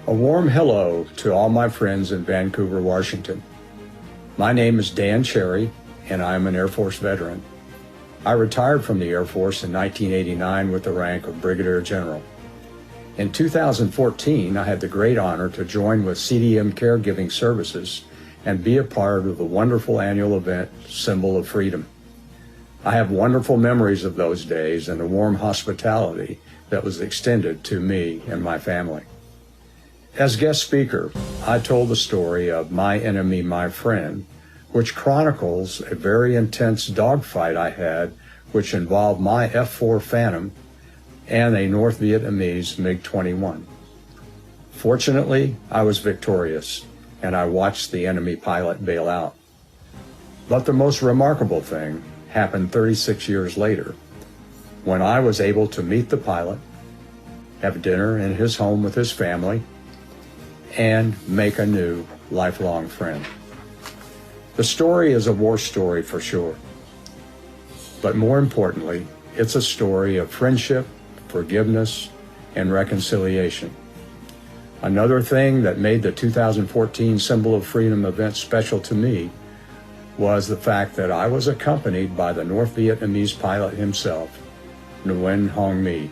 A warm hello to all my friends in Vancouver, Washington. My name is Dan Cherry, and I'm an Air Force veteran. I retired from the Air Force in 1989 with the rank of Brigadier General. In 2014, I had the great honor to join with CDM Caregiving Services and be a part of the wonderful annual event, Symbol of Freedom. I have wonderful memories of those days and the warm hospitality that was extended to me and my family. As guest speaker, I told the story of My Enemy, My Friend, which chronicles a very intense dogfight I had, which involved my F-4 Phantom and a North Vietnamese MiG-21. Fortunately, I was victorious, and I watched the enemy pilot bail out. But the most remarkable thing happened 36 years later, when I was able to meet the pilot, have dinner in his home with his family, and make a new lifelong friend. The story is a war story for sure, but more importantly, it's a story of friendship, forgiveness, and reconciliation. Another thing that made the 2014 Symbol of Freedom event special to me was the fact that I was accompanied by the North Vietnamese pilot himself, Nguyen Hong My,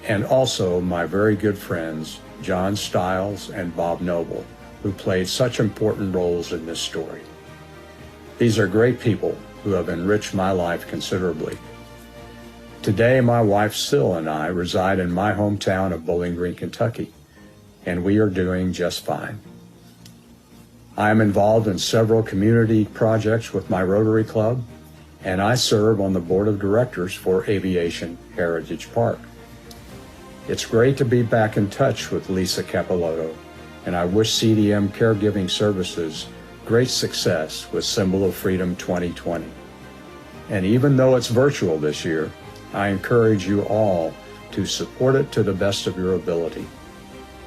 and also my very good friends, John Stiles and Bob Noble, who played such important roles in this story. These are great people who have enriched my life considerably. Today, my wife Syl and I reside in my hometown of Bowling Green, Kentucky, and we are doing just fine. I am involved in several community projects with my Rotary Club, and I serve on the board of directors for Aviation Heritage Park. It's great to be back in touch with Lisa Capilotto, and I wish CDM Caregiving Services great success with Symbol of Freedom 2020. And even though it's virtual this year, I encourage you all to support it to the best of your ability.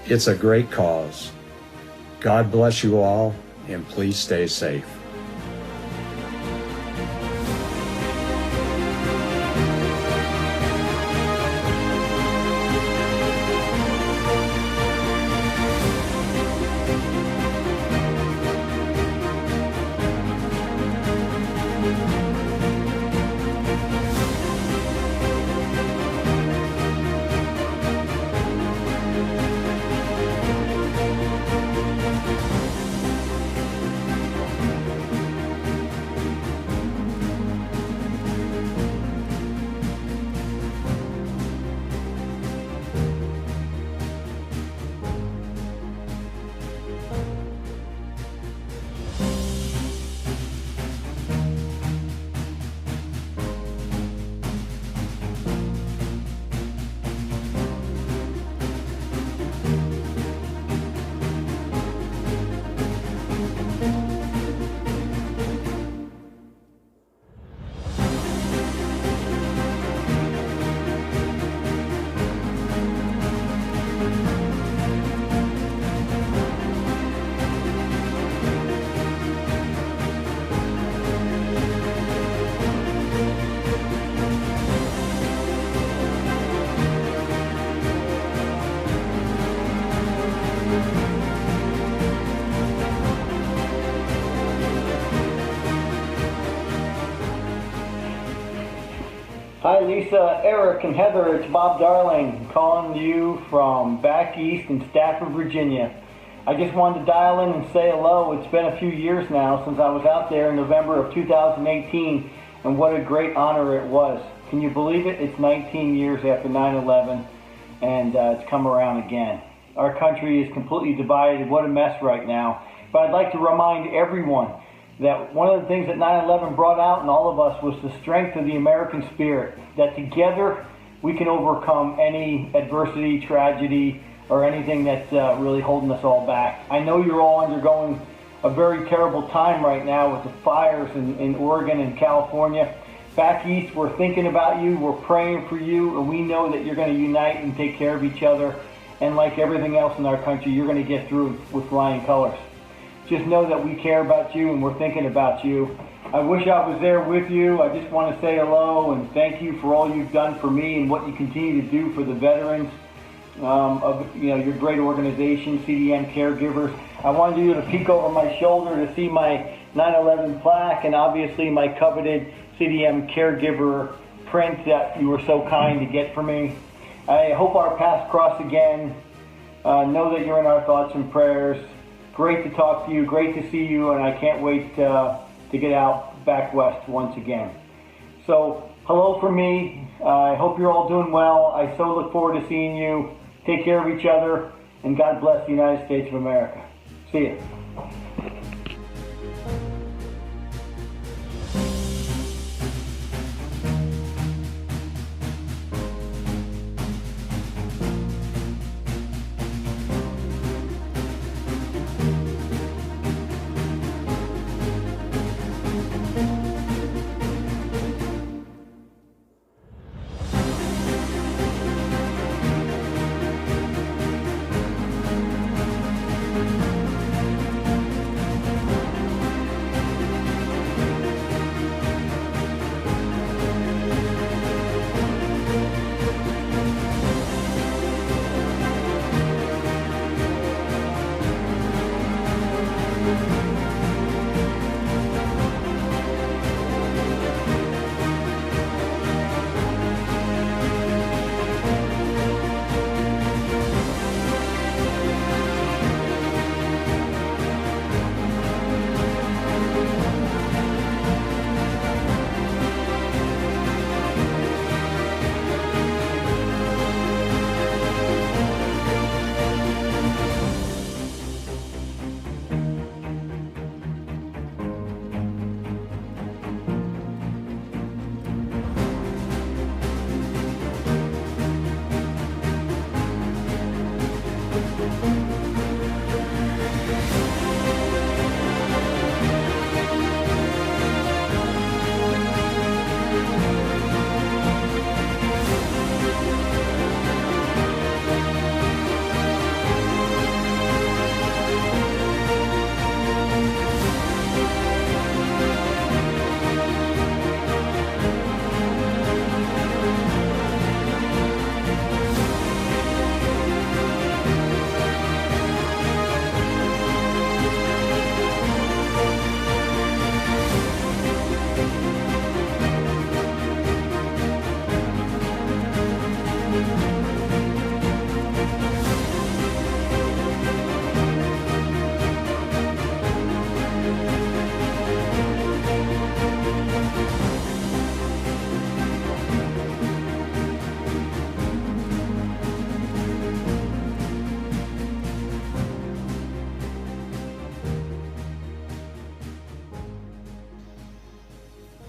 It's a great cause. God bless you all, and please stay safe. Hi Lisa, Eric, and Heather, it's Bob Darling calling you from back east in Stafford, Virginia. I just wanted to dial in and say hello. It's been a few years now since I was out there in November of 2018, and what a great honor it was. Can you believe it? It's 19 years after 9/11, and it's come around again. Our country is completely divided. What a mess right now. But I'd like to remind everyone that one of the things that 9/11 brought out in all of us was the strength of the American spirit, that together we can overcome any adversity, tragedy, or anything that's really holding us all back. I know you're all undergoing a very terrible time right now with the fires in Oregon and California. Back east, we're thinking about you, we're praying for you, and we know that you're going to unite and take care of each other. And like everything else in our country, you're going to get through with flying colors. Just know that we care about you and we're thinking about you. I wish I was there with you. I just want to say hello and thank you for all you've done for me and what you continue to do for the veterans of your great organization, CDM Caregivers. I wanted you to peek over my shoulder to see my 9/11 plaque and obviously my coveted CDM Caregiver print that you were so kind to get for me. I hope our paths cross again. Know that you're in our thoughts and prayers. Great to talk to you, great to see you, and I can't wait to get out back west once again. So, hello from me. I hope you're all doing well. I so look forward to seeing you. Take care of each other, and God bless the United States of America. See you.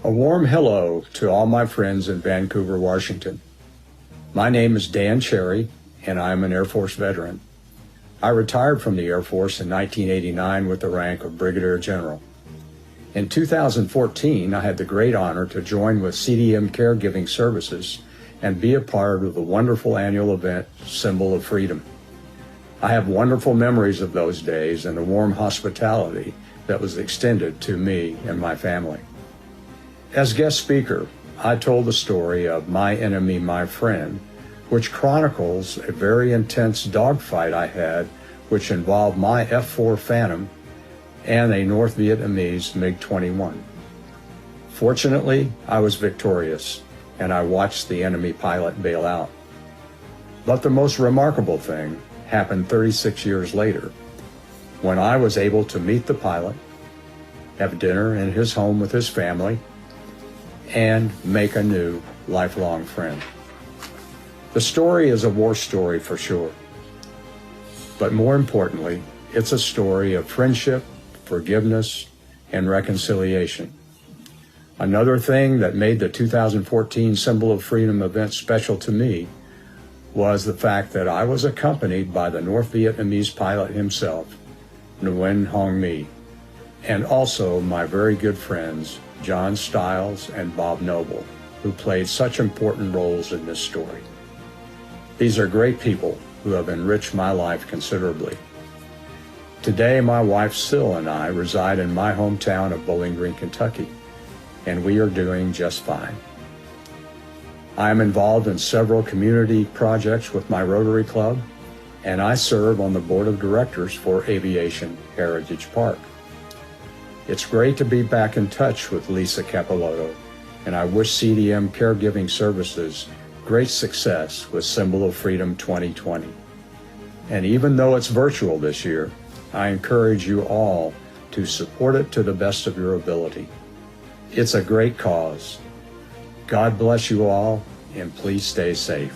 A warm hello to all my friends in Vancouver, Washington. My name is Dan Cherry, and I'm an Air Force veteran. I retired from the Air Force in 1989 with the rank of Brigadier General. In 2014, I had the great honor to join with CDM Caregiving Services and be a part of the wonderful annual event, Symbol of Freedom. I have wonderful memories of those days and the warm hospitality that was extended to me and my family. As guest speaker, I told the story of My Enemy, My Friend, which chronicles a very intense dogfight I had, which involved my F-4 Phantom and a North Vietnamese MiG-21. Fortunately, I was victorious, and I watched the enemy pilot bail out. But the most remarkable thing happened 36 years later, when I was able to meet the pilot, have dinner in his home with his family, and make a new lifelong friend. The story is a war story for sure, but more importantly, it's a story of friendship, forgiveness, and reconciliation. Another thing that made the 2014 Symbol of Freedom event special to me was the fact that I was accompanied by the North Vietnamese pilot himself, Nguyen Hong My, and also my very good friends, John Stiles and Bob Noble, who played such important roles in this story. These are great people who have enriched my life considerably. Today, my wife Syl and I reside in my hometown of Bowling Green, Kentucky, and we are doing just fine. I am involved in several community projects with my Rotary Club, and I serve on the board of directors for Aviation Heritage Park. It's great to be back in touch with Lisa Capilotto, and I wish CDM Caregiving Services great success with Symbol of Freedom 2020. And even though it's virtual this year, I encourage you all to support it to the best of your ability. It's a great cause. God bless you all, and please stay safe.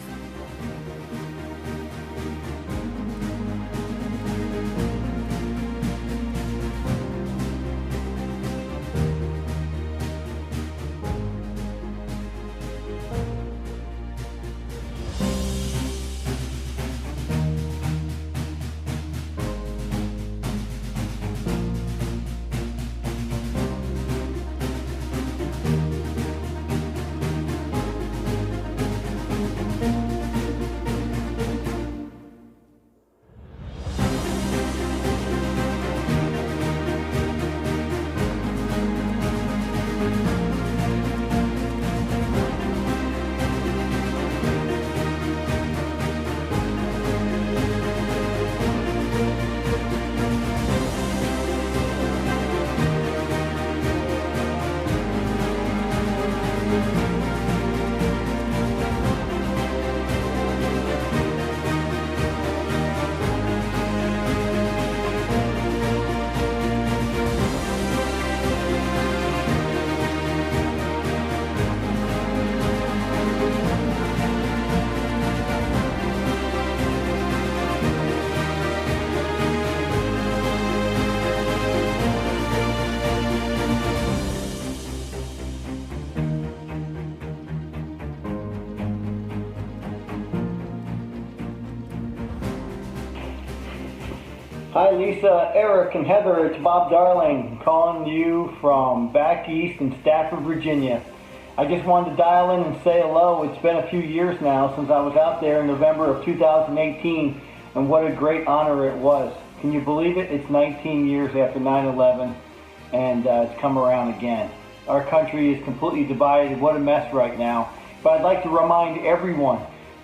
Hi Lisa, Eric, and Heather, it's Bob Darling calling you from back east in Stafford, Virginia. I just wanted to dial in and say hello. It's been a few years now since I was out there in November of 2018, and what a great honor it was. Can you believe it? It's 19 years after 9/11, and it's come around again. Our country is completely divided. What a mess right now. But I'd like to remind everyone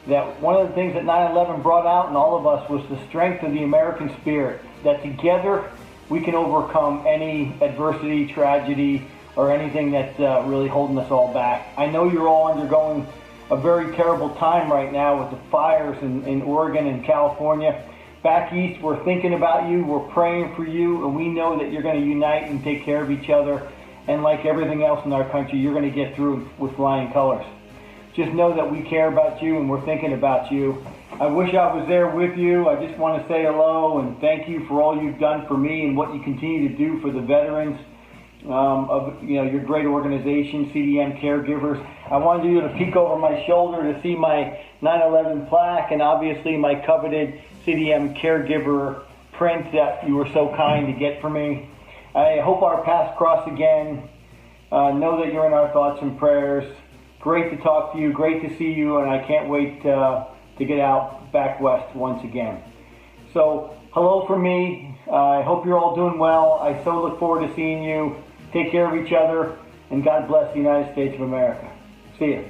that one of the things that 9/11 brought out in all of us was the strength of the American spirit, that together we can overcome any adversity, tragedy, or anything that's really holding us all back. I know you're all undergoing a very terrible time right now with the fires in Oregon and California. Back east, we're thinking about you, we're praying for you, and we know that you're going to unite and take care of each other. And like everything else in our country, you're going to get through with flying colors. Just know that we care about you and we're thinking about you. I wish I was there with you. I just want to say hello and thank you for all you've done for me and what you continue to do for the veterans of your great organization, CDM Caregivers. I wanted you to peek over my shoulder to see my 9/11 plaque and obviously my coveted CDM Caregiver print that you were so kind to get for me. I hope our paths cross again. Know that you're in our thoughts and prayers. Great to talk to you, great to see you, and I can't wait to get out back west once again. So, hello from me. I hope you're all doing well. I so look forward to seeing you. Take care of each other, and God bless the United States of America. See you.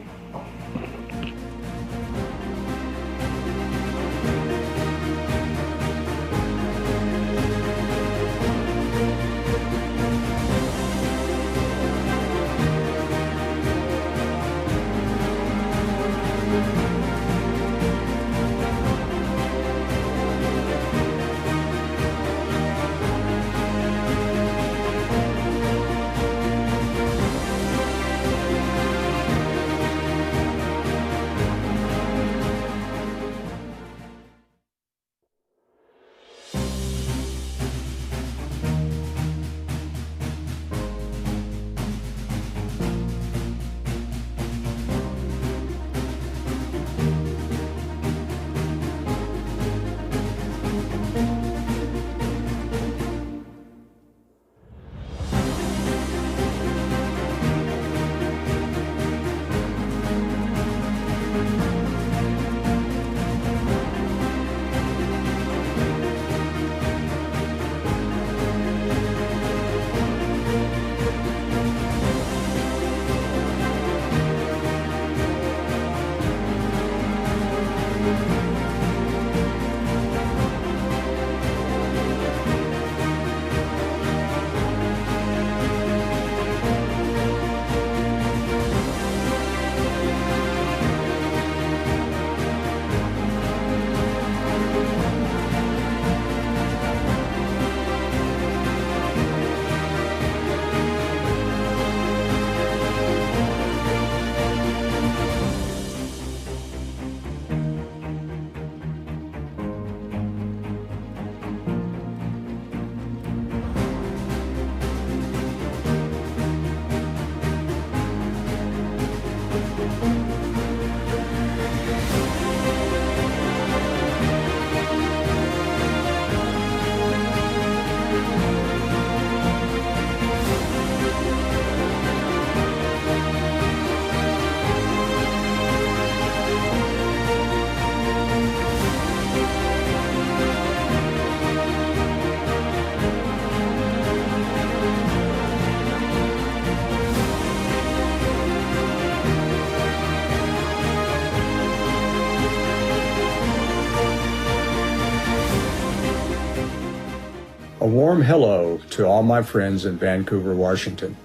warm hello to all my friends in Vancouver, Washington.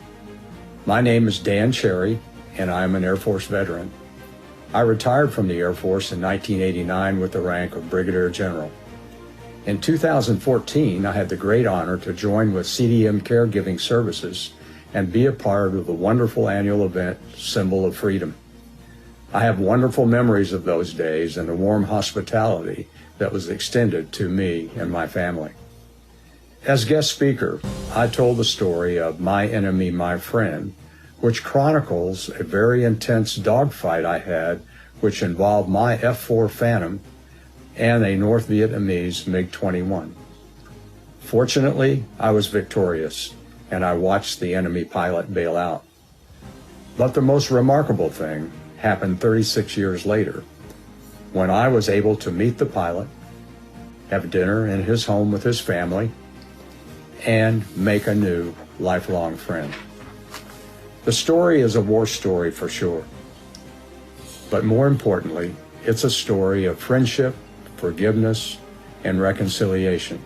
My name is Dan Cherry, and I am an Air Force veteran. I retired from the Air Force in 1989 with the rank of Brigadier General. In 2014, I had the great honor to join with CDM Caregiving Services and be a part of the wonderful annual event, Symbol of Freedom. I have wonderful memories of those days and the warm hospitality that was extended to me and my family. As guest speaker, I told the story of My Enemy, My Friend, which chronicles a very intense dogfight I had, which involved my F-4 Phantom and a North Vietnamese MiG-21. Fortunately, I was victorious, and I watched the enemy pilot bail out. But the most remarkable thing happened 36 years later, when I was able to meet the pilot, have dinner in his home with his family, and make a new lifelong friend. The story is a war story for sure, but more importantly, it's a story of friendship, forgiveness, and reconciliation.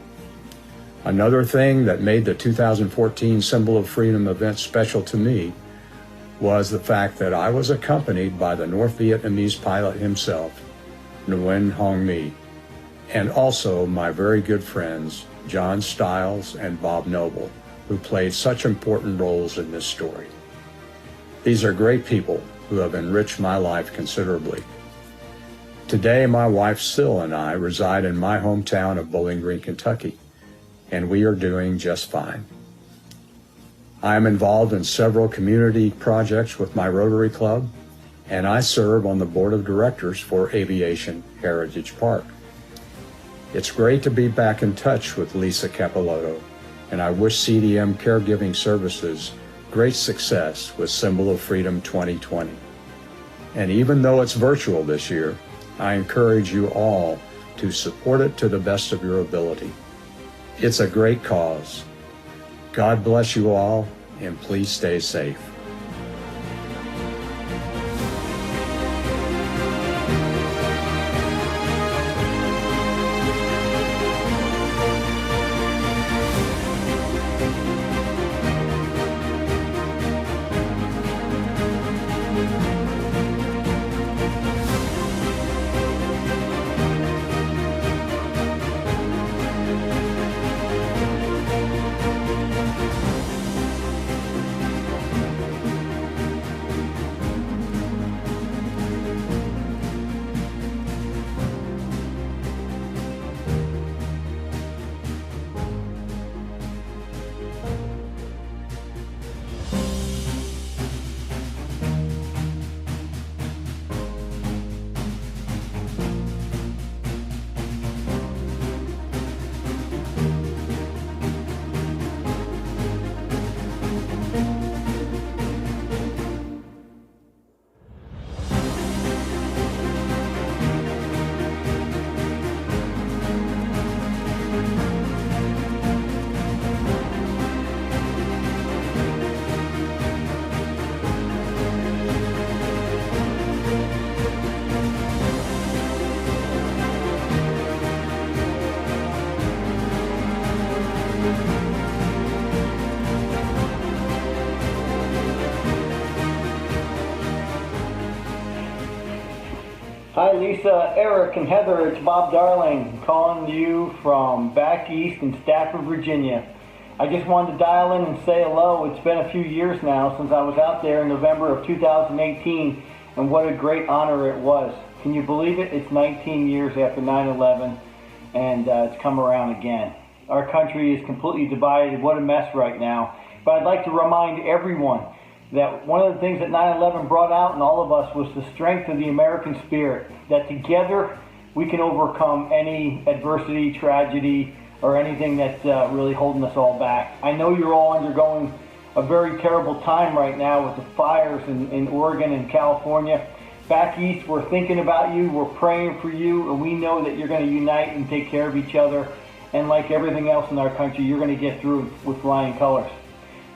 Another thing that made the 2014 Symbol of Freedom event special to me was the fact that I was accompanied by the North Vietnamese pilot himself, Nguyen Hong My, and also my very good friends, John Stiles and Bob Noble, who played such important roles in this story. These are great people who have enriched my life considerably. Today, my wife Syl and I reside in my hometown of Bowling Green, Kentucky, and we are doing just fine. I am involved in several community projects with my Rotary Club, and I serve on the board of directors for Aviation Heritage Park. It's great to be back in touch with Lisa Capilotto, and I wish CDM Caregiving Services great success with Symbol of Freedom 2020. And even though it's virtual this year, I encourage you all to support it to the best of your ability. It's a great cause. God bless you all, and please stay safe. Hi Lisa, Eric, and Heather, it's Bob Darling calling you from back east in Stafford, Virginia. I just wanted to dial in and say hello. It's been a few years now since I was out there in November of 2018, and what a great honor it was. Can you believe it? It's 19 years after 9/11, and it's come around again. Our country is completely divided. What a mess right now. But I'd like to remind everyone that one of the things that 9/11 brought out in all of us was the strength of the American spirit, that together we can overcome any adversity, tragedy, or anything that's really holding us all back. I know you're all undergoing a very terrible time right now with the fires in Oregon and California. Back east, we're thinking about you, we're praying for you, and we know that you're going to unite and take care of each other. And like everything else in our country, you're going to get through with flying colors.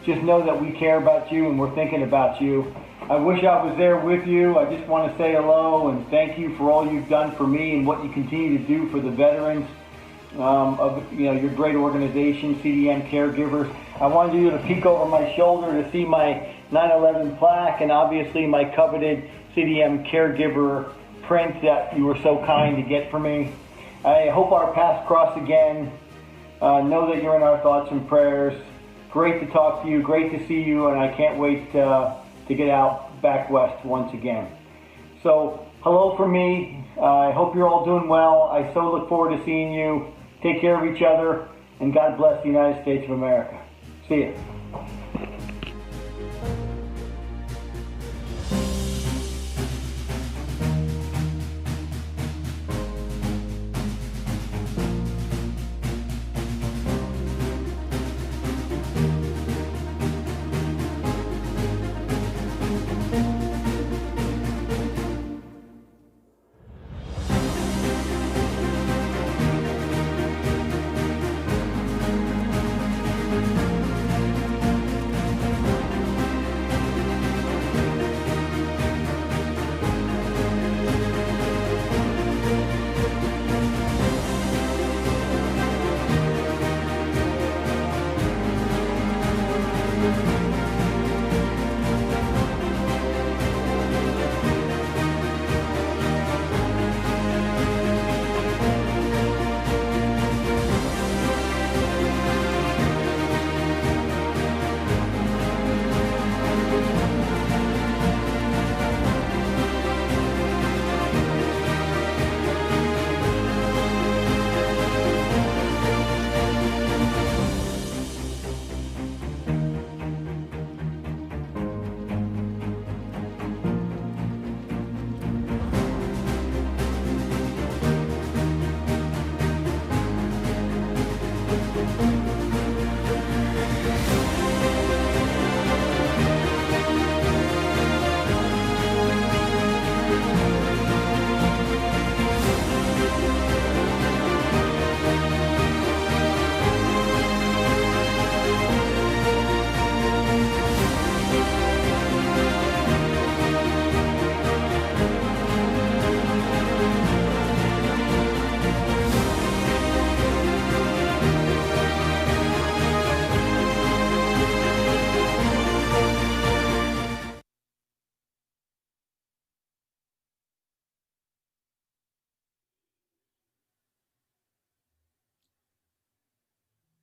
Just know that we care about you and we're thinking about you. I wish I was there with you. I just want to say hello and thank you for all you've done for me and what you continue to do for the veterans. of your great organization, CDM Caregivers. I wanted you to peek over my shoulder to see my 9/11 plaque and obviously my coveted CDM Caregiver print that you were so kind to get for me. I hope our paths cross again. Know that you're in our thoughts and prayers. Great to talk to you, great to see you, and I can't wait to get out back west once again. So, hello from me. I hope you're all doing well. I so look forward to seeing you. Take care of each other, and God bless the United States of America. See ya.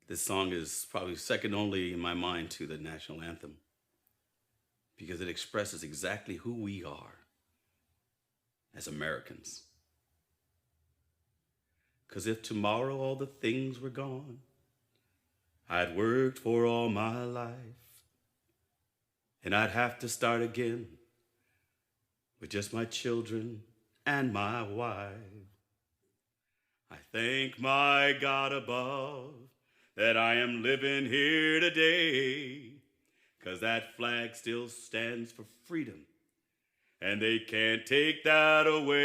This song is probably second only in my mind to the national anthem because it expresses exactly who we are as Americans. Because if tomorrow all the things were gone I'd worked for all my life, and I'd have to start again with just my children and my wife, I thank my God above that I am living here today, 'cause that flag still stands for freedom, and they can't take that away.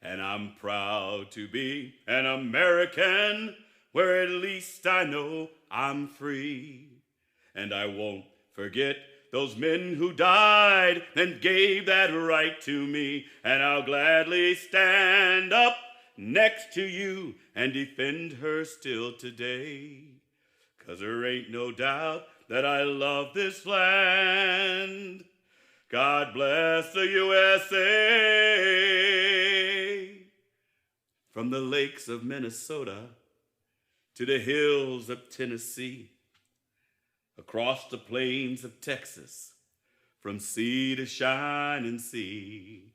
And I'm proud to be an American, where at least I know I'm free. And I won't forget those men who died and gave that right to me, and I'll gladly stand up next to you and defend her still today. 'Cause there ain't no doubt that I love this land. God bless the USA. From the lakes of Minnesota to the hills of Tennessee, across the plains of Texas, from sea to shining sea,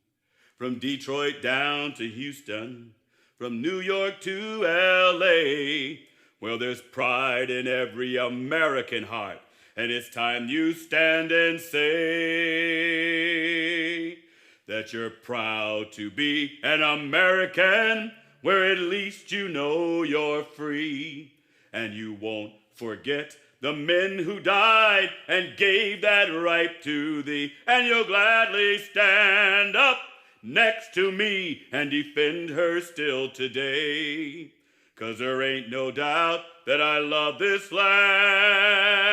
from Detroit down to Houston, from New York to LA. Well, there's pride in every American heart, and it's time you stand and say that you're proud to be an American, where at least you know you're free. And you won't forget the men who died and gave that right to thee, and you'll gladly stand up next to me and defend her still today. 'Cause there ain't no doubt that I love this land.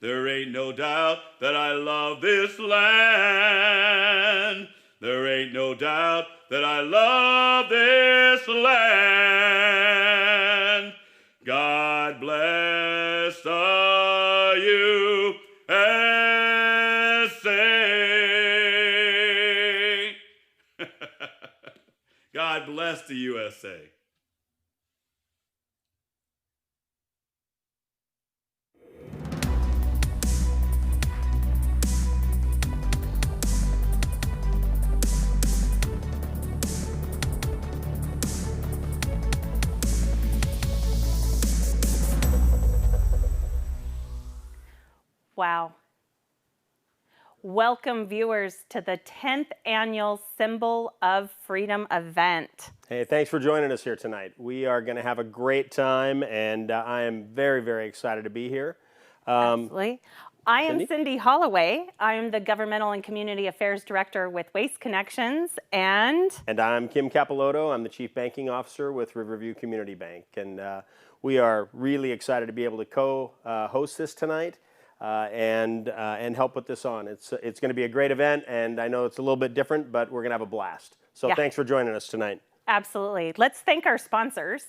There ain't no doubt that I love this land. There ain't no doubt that I love this land. God bless the USA. God bless the USA. Wow. Welcome, viewers, to the 10th annual Symbol of Freedom event. Hey, thanks for joining us here tonight. We are going to have a great time, and I am very, very excited to be here. Absolutely. I am Cindy? Cindy Holloway. I am the Governmental and Community Affairs Director with Waste Connections, and I'm Kim Capilotto. I'm the Chief Banking Officer with Riverview Community Bank, and we are really excited to be able to co-host this tonight. And help put this on. It's going to be a great event, and I know it's a little bit different, but we're going to have a blast. So Thanks for joining us tonight. Absolutely. Let's thank our sponsors.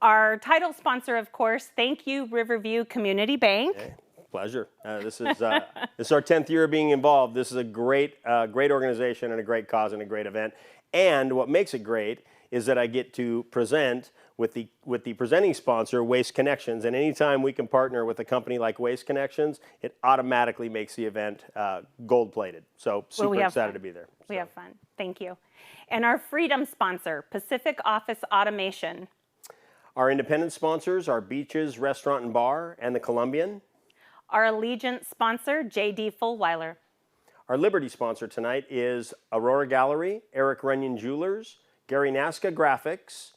Our title sponsor, of course, thank you, Riverview Community Bank. Hey, pleasure. This is our 10th year of being involved. This is a great organization and a great cause and a great event. And what makes it great is that I get to present with the presenting sponsor, Waste Connections. And anytime we can partner with a company like Waste Connections, it automatically makes the event gold-plated. So super excited to be there. We have fun. Thank you. And our freedom sponsor, Pacific Office Automation. Our independent sponsors are Beaches Restaurant and Bar and the Columbian. Our Allegiant sponsor, J.D. Fulweiler. Our Liberty sponsor tonight is Aurora Gallery, Eric Runyon Jewelers, Gary Nasca Graphics,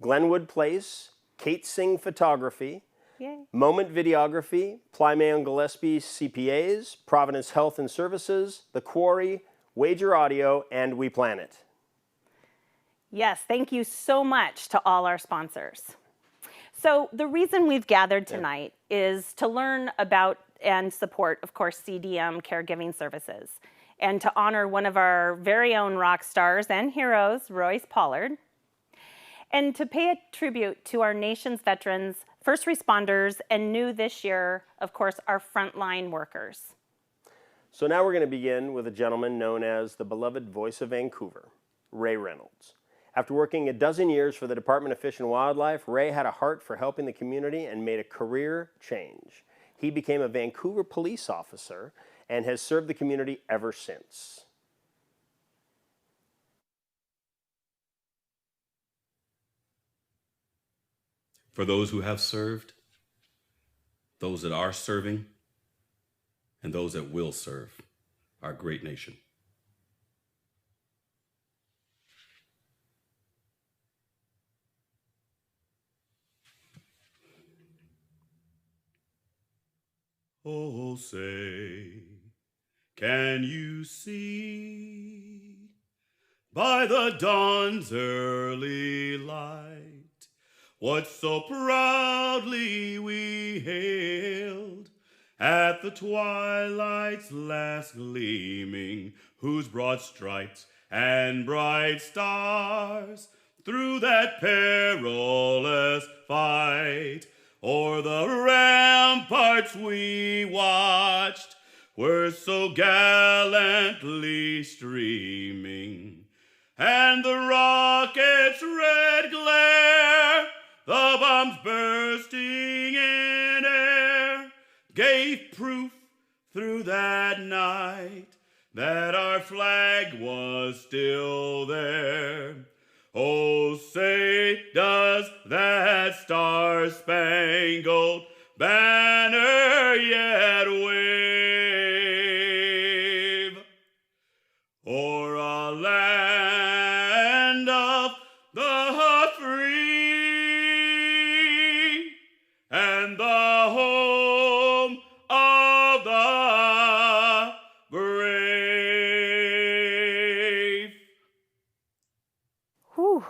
Glenwood Place, Kate Singh Photography, Yay. Moment Videography, Plymayon Gillespie CPAs, Providence Health and Services, The Quarry, Wager Audio, and We Planet. Yes, thank you so much to all our sponsors. So the reason we've gathered tonight is to learn about and support, of course, CDM Caregiving Services, and to honor one of our very own rock stars and heroes, Royce Pollard, and to pay a tribute to our nation's veterans, first responders, and new this year, of course, our frontline workers. So now we're going to begin with a gentleman known as the beloved voice of Vancouver, Ray Reynolds. After working a dozen years for the Department of Fish and Wildlife, Ray had a heart for helping the community and made a career change. He became a Vancouver police officer and has served the community ever since. For those who have served, those that are serving, and those that will serve our great nation. Oh, say, can you see by the dawn's early light what so proudly we hailed at the twilight's last gleaming, whose broad stripes and bright stars through that perilous fight o'er the ramparts we watched were so gallantly streaming, and the rocket's red glare, the bombs bursting in air, gave proof through that night that our flag was still there. Oh, say, does that star-spangled banner yet wave o'er a land of the free and the home of the brave? Whew.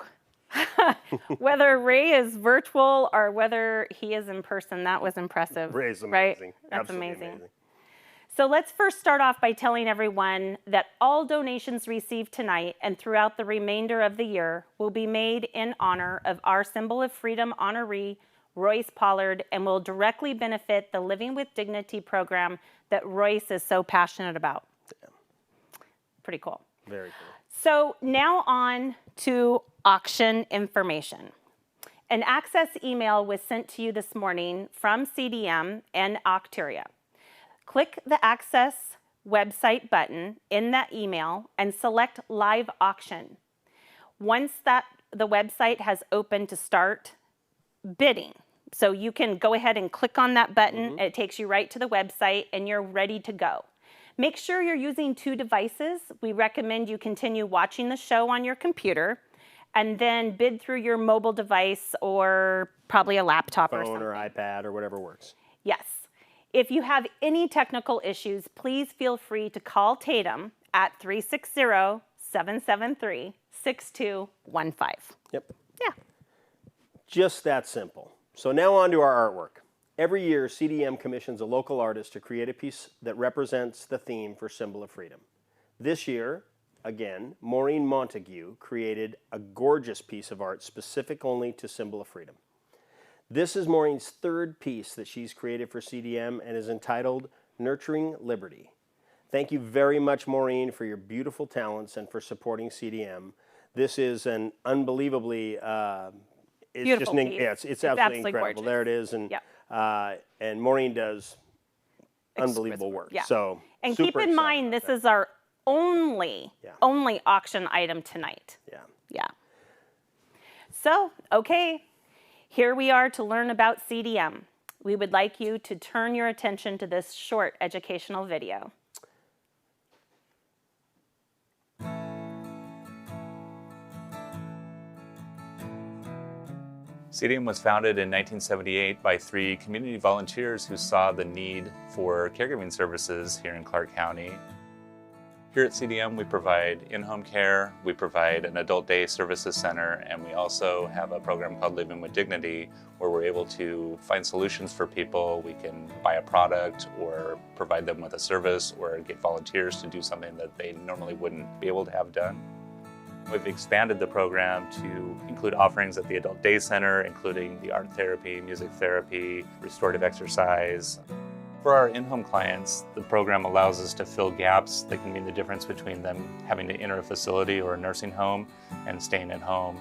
Whether Ray is virtual or whether he is in person, that was impressive. Ray's right? amazing. That's Absolutely amazing. So let's first start off by telling everyone that all donations received tonight and throughout the remainder of the year will be made in honor of our Symbol of Freedom honoree, Royce Pollard, and will directly benefit the Living with Dignity program that Royce is so passionate about. Pretty cool. Very cool. So now on to auction information. An access email was sent to you this morning from CDM and Octeria. Click the Access website button in that email and select Live Auction. Once the website has opened to start bidding, so you can go ahead and click on that button. It takes you right to the website and you're ready to go. Make sure you're using 2 devices. We recommend you continue watching the show on your computer and then bid through your mobile device or probably a laptop or something. Phone or iPad or whatever works. Yes. If you have any technical issues, please feel free to call Tatum at 360-773-6215. Yep. Yeah. Just that simple. So now on to our artwork. Every year, CDM commissions a local artist to create a piece that represents the theme for Symbol of Freedom. This year, again, Maureen Montague created a gorgeous piece of art specific only to Symbol of Freedom. This is Maureen's 3rd piece that she's created for CDM and is entitled Nurturing Liberty. Thank you very much, Maureen, for your beautiful talents and for supporting CDM. This is an unbelievably, it's Beautiful just, piece. yeah, it's absolutely incredible. Gorgeous. There it is, and Yep. And Maureen does unbelievable work. Yeah. So, And super keep in excited mind, about this that. is our only auction item tonight. Yeah. Yeah. So, okay, here we are to learn about CDM. We would like you to turn your attention to this short educational video. CDM was founded in 1978 by 3 community volunteers who saw the need for caregiving services here in Clark County. Here at CDM, we provide in-home care, we provide an adult day services center, and we also have a program called Living with Dignity, where we're able to find solutions for people. We can buy a product or provide them with a service or get volunteers to do something that they normally wouldn't be able to have done. We've expanded the program to include offerings at the Adult Day Center, including the art therapy, music therapy, restorative exercise. For our in-home clients, the program allows us to fill gaps that can mean the difference between them having to enter a facility or a nursing home and staying at home.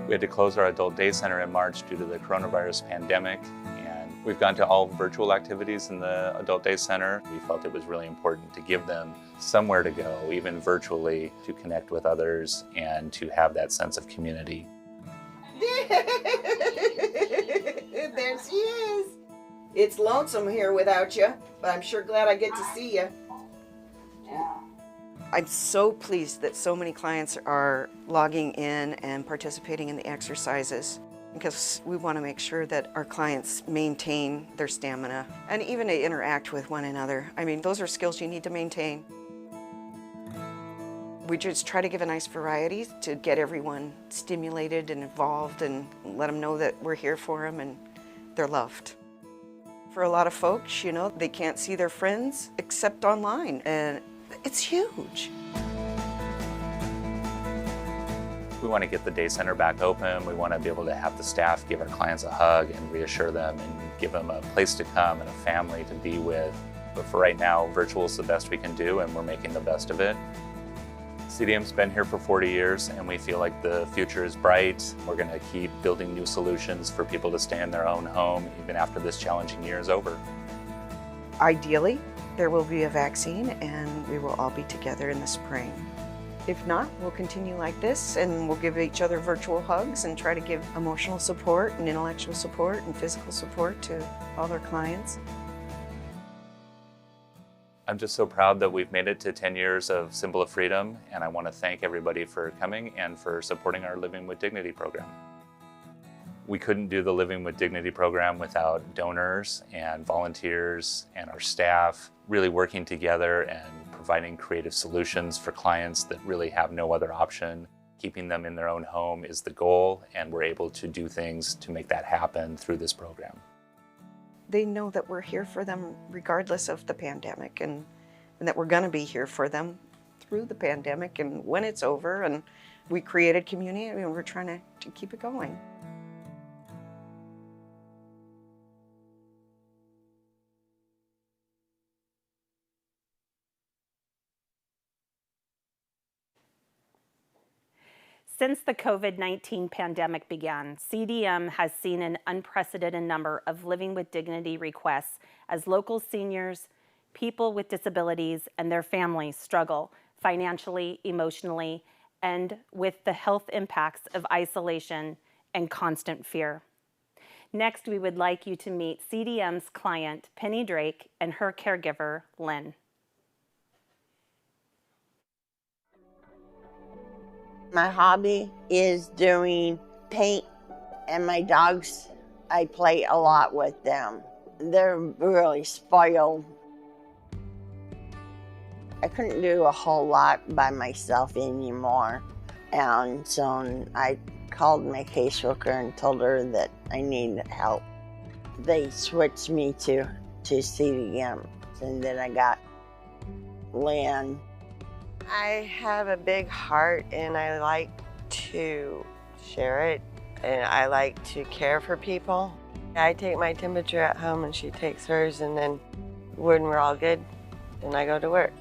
We had to close our Adult Day Center in March due to the coronavirus pandemic, and we've gone to all virtual activities in the Adult Day Center. We felt it was really important to give them somewhere to go, even virtually, to connect with others and to have that sense of community. There she is. It's lonesome here without you, but I'm sure glad I get to see you. I'm so pleased that so many clients are logging in and participating in the exercises, because we want to make sure that our clients maintain their stamina and even to interact with one another. I mean, those are skills you need to maintain. We just try to give a nice variety to get everyone stimulated and involved and let them know that we're here for them and they're loved. For a lot of folks, you know, they can't see their friends except online, and it's huge. We want to get the day center back open. We want to be able to have the staff give our clients a hug and reassure them and give them a place to come and a family to be with. But for right now, virtual is the best we can do, and we're making the best of it. CDM's been here for 40 years, and we feel like the future is bright. We're going to keep building new solutions for people to stay in their own home, even after this challenging year is over. Ideally, there will be a vaccine and we will all be together in the spring. If not, we'll continue like this and we'll give each other virtual hugs and try to give emotional support and intellectual support and physical support to all our clients. I'm just so proud that we've made it to 10 years of Symbol of Freedom, and I want to thank everybody for coming and for supporting our Living with Dignity program. We couldn't do the Living with Dignity program without donors and volunteers and our staff really working together and providing creative solutions for clients that really have no other option. Keeping them in their own home is the goal, and we're able to do things to make that happen through this program. they know that we're here for them regardless of the pandemic, and that we're going to be here for them through the pandemic and when it's over. And we created community, and we're trying to keep it going. Since the COVID-19 pandemic began, CDM has seen an unprecedented number of living with dignity requests as local seniors, people with disabilities, and their families struggle financially, emotionally, and with the health impacts of isolation and constant fear. Next, we would like you to meet CDM's client, Penny Drake, and her caregiver, Lynn. My hobby is doing paint, and my dogs, I play a lot with them. They're really spoiled. I couldn't do a whole lot by myself anymore, and so I called my caseworker and told her that I needed help. They switched me to CDM, and then I got Lynn. I have a big heart, and I like to share it, and I like to care for people. I take my temperature at home and she takes hers, and then when we're all good, then I go to work.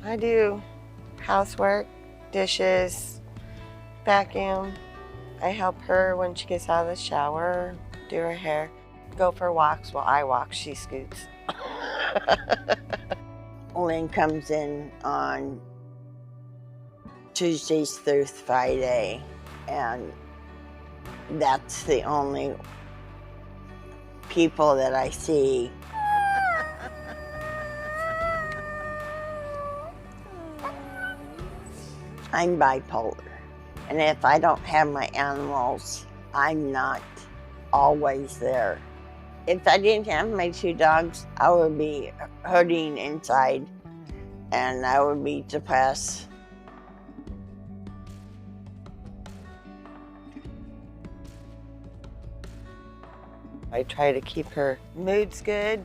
I do housework, dishes, vacuum. I help her when she gets out of the shower, do her hair, go for walks while I walk, she scoots. Lynn comes in on Tuesdays through Friday, and that's the only people that I see. I'm bipolar, and if I don't have my animals, I'm not always there. If I didn't have my 2 dogs, I would be hurting inside, and I would be depressed. I try to keep her moods good,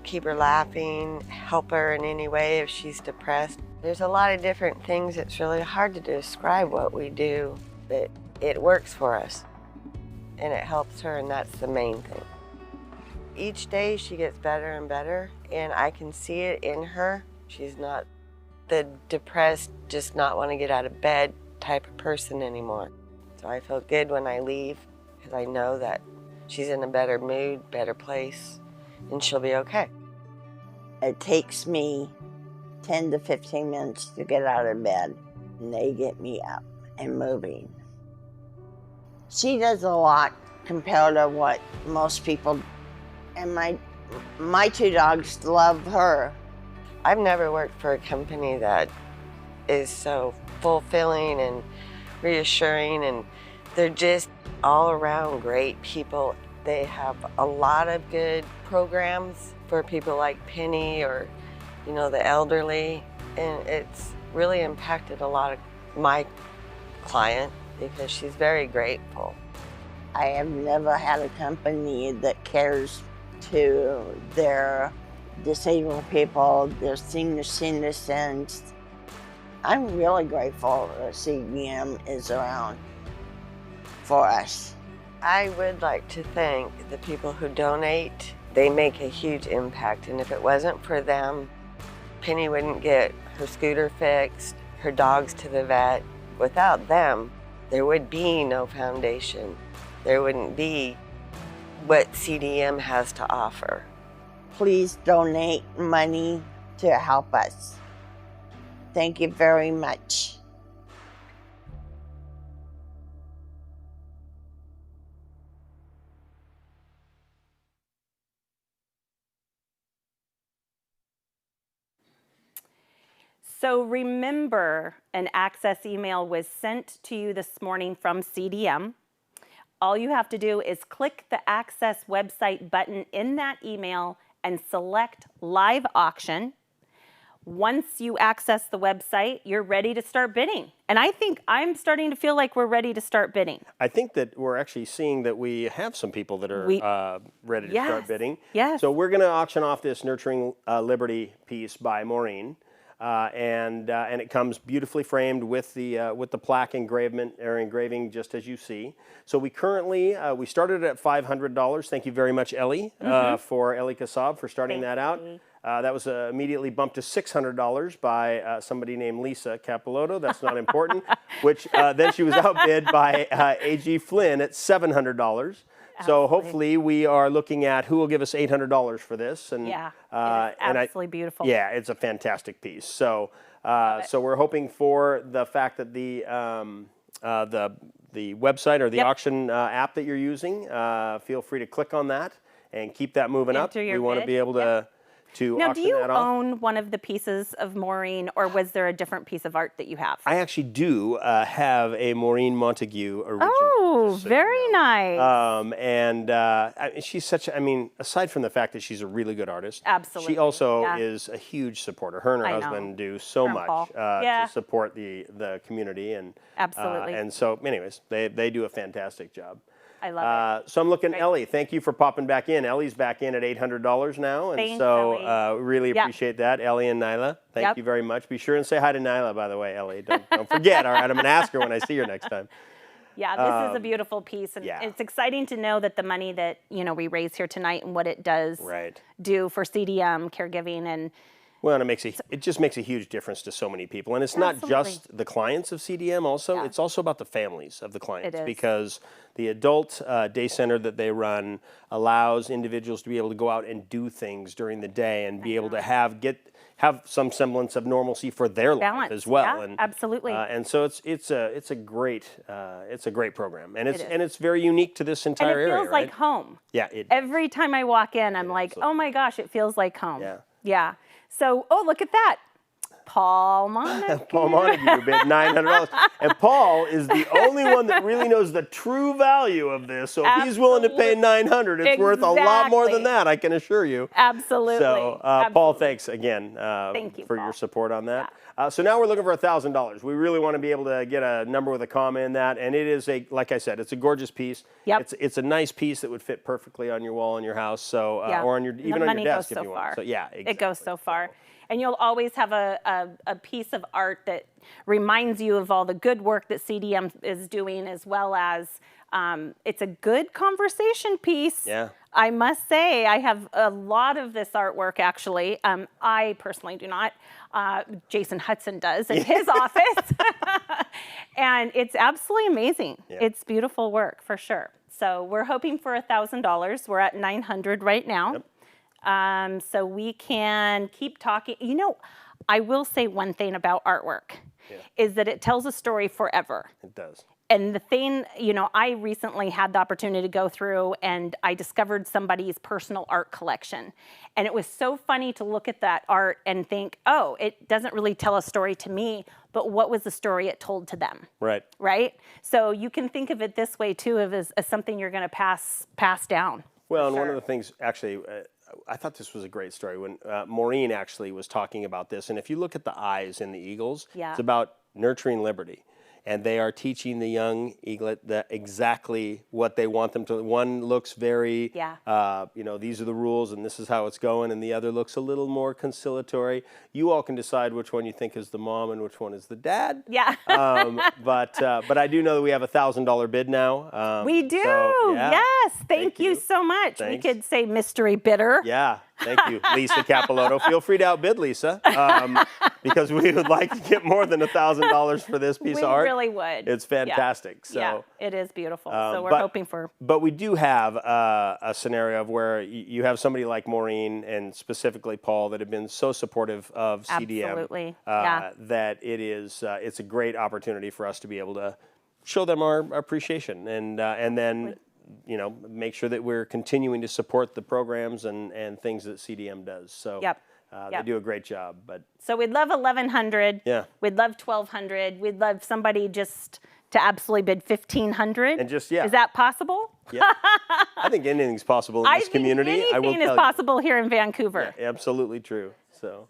keep her laughing, help her in any way if she's depressed. There's a lot of different things. It's really hard to describe what we do, but it works for us, and it helps her, and that's the main thing. Each day she gets better and better, and I can see it in her. She's not the depressed, just not want to get out of bed type of person anymore. So I feel good when I leave, because I know that she's in a better mood, better place, and she'll be okay. It takes me 10 to 15 minutes to get out of bed, and they get me up and moving. She does a lot compared to what most people, and my 2 dogs love her. I've never worked for a company that is so fulfilling and reassuring, and they're just all around great people. They have a lot of good programs for people like Penny or, you know, the elderly, and it's really impacted a lot of my client because she's very grateful. I have never had a company that cares to their disabled people, their senior citizens. I'm really grateful that CDM is around for us. I would like to thank the people who donate. They make a huge impact, and if it wasn't for them, Penny wouldn't get her scooter fixed, her dogs to the vet. Without them, there would be no foundation. There wouldn't be what CDM has to offer. Please donate money to help us. Thank you very much. So remember, an access email was sent to you this morning from CDM. All you have to do is click the Access website button in that email and select Live Auction. Once you access the website, you're ready to start bidding. And I think I'm starting to feel like we're ready to start bidding. I think that we're actually seeing that we have some people that are ready to start bidding. Yes. So we're going to auction off this Nurturing Liberty piece by Maureen. And it comes beautifully framed with the plaque engraving just as you see. So we currently we started at $500. Thank you very much, Ellie, for Ellie Kassab for starting that out. That was immediately bumped to $600 by somebody named Lisa Capilotto. That's not important. Which then she was outbid by A.G. Flynn at $700. So hopefully we are looking at who will give us $800 for this. And, yeah, it's absolutely beautiful. Yeah, it's a fantastic piece. So so we're hoping for the fact that the website or the auction app that you're using, feel free to click on that and keep that moving up. Enter your We want to bid. be able to Now, do auction you that off. own one of the pieces of Maureen, or was there a different piece of art that you have? I actually do have a Maureen Montague original. Oh, very nice. She's such, I mean, aside from the fact that she's a really good artist, Absolutely, she also yeah. is a huge supporter. Her and her I know. husband do so Her and much Paul. Yeah. to support the community. And Absolutely. and so, anyways, they do a fantastic job. I love So I'm looking, Great. Ellie, thank you for popping back in. Ellie's back in at $800 now. And Thanks, so Ellie. really Yep. appreciate that. Ellie and Nyla, thank Yep. you very much. Be sure and say hi to Nyla, by the way, Ellie. Don't forget, all right? I'm going to ask her when I see her next time. Yeah, this is a beautiful piece, and yeah. it's exciting to know that the money that we raise here tonight and what it does do for CDM caregiving and. Well, and it just makes a huge difference to so many people. And it's not just the clients of CDM also, it's also about the families of the clients. It is. Because the adult day center that they run allows individuals to be able to go out and do things during the day and be able to have some semblance of normalcy for their life as well. Yeah, and, absolutely. And so it's a great program. And it's very unique to this entire area. And it feels like home. Yeah. Every time I walk in, I'm like, oh my gosh, it feels like home. Yeah. Yeah. So, look at that. Paul Montague. Paul Montague bid $900. And Paul is the only one that really knows the true value of this. So if he's willing to pay $900, it's worth a lot more than that, I can assure you. Absolutely. So, Paul, thanks again Thank you, for Paul. your support on that. So now we're looking for $1,000. We really want to be able to get a number with a comma in that. And it is like I said, it's a gorgeous piece. Yep. It's a nice piece that would fit perfectly on your wall in your house. So, or on even on your desk if you want. So, yeah, exactly. It goes so far. And you'll always have a piece of art that reminds you of all the good work that CDM is doing, as well as it's a good conversation piece. Yeah. I must say, I have a lot of this artwork, actually. I personally do not. Jason Hudson does in his office. And it's absolutely amazing. Yeah. It's beautiful work, for sure. So we're hoping for $1,000. We're at $900 right now. Yep. So we can keep talking. I will say one thing about artwork is that it tells a story forever. It does. And the thing, I recently had the opportunity to go through and I discovered somebody's personal art collection. And it was so funny to look at that art and think, oh, it doesn't really tell a story to me, but what was the story it told to them? Right. Right? So you can think of it this way too, as something you're going to pass down. Well, and one of the things, actually, I thought this was a great story when Maureen actually was talking about this. And if you look at the eyes in the eagles, it's about nurturing liberty. And they are teaching the young eaglet exactly what they want them to. One looks very, these are the rules and this is how it's going. And the other looks a little more conciliatory. You all can decide which one you think is the mom and which one is the dad. Yeah. But I do know that we have $1,000 bid now. We do. So, yes. Thank you so much. Thanks. We could say mystery bidder. Yeah. Thank you, Lisa Capilotto. Feel free to outbid Lisa, because we would like to get more than $1,000 for this piece of art. We really would. It's fantastic. Yeah. So it is beautiful. So we're hoping for. But we do have a scenario of where you have somebody like Maureen and specifically Paul that have been so supportive of CDM. Absolutely. That it's a great opportunity for us to be able to show them our appreciation and then. Make sure that we're continuing to support the programs and things that CDM does. So they do a great job. But so we'd love 1,100. Yeah. We'd love 1,200. We'd love somebody just to absolutely bid 1,500. And just Is that possible? Yeah. I think anything's possible in this community. Anything is possible here in Vancouver. Yeah, absolutely true. So.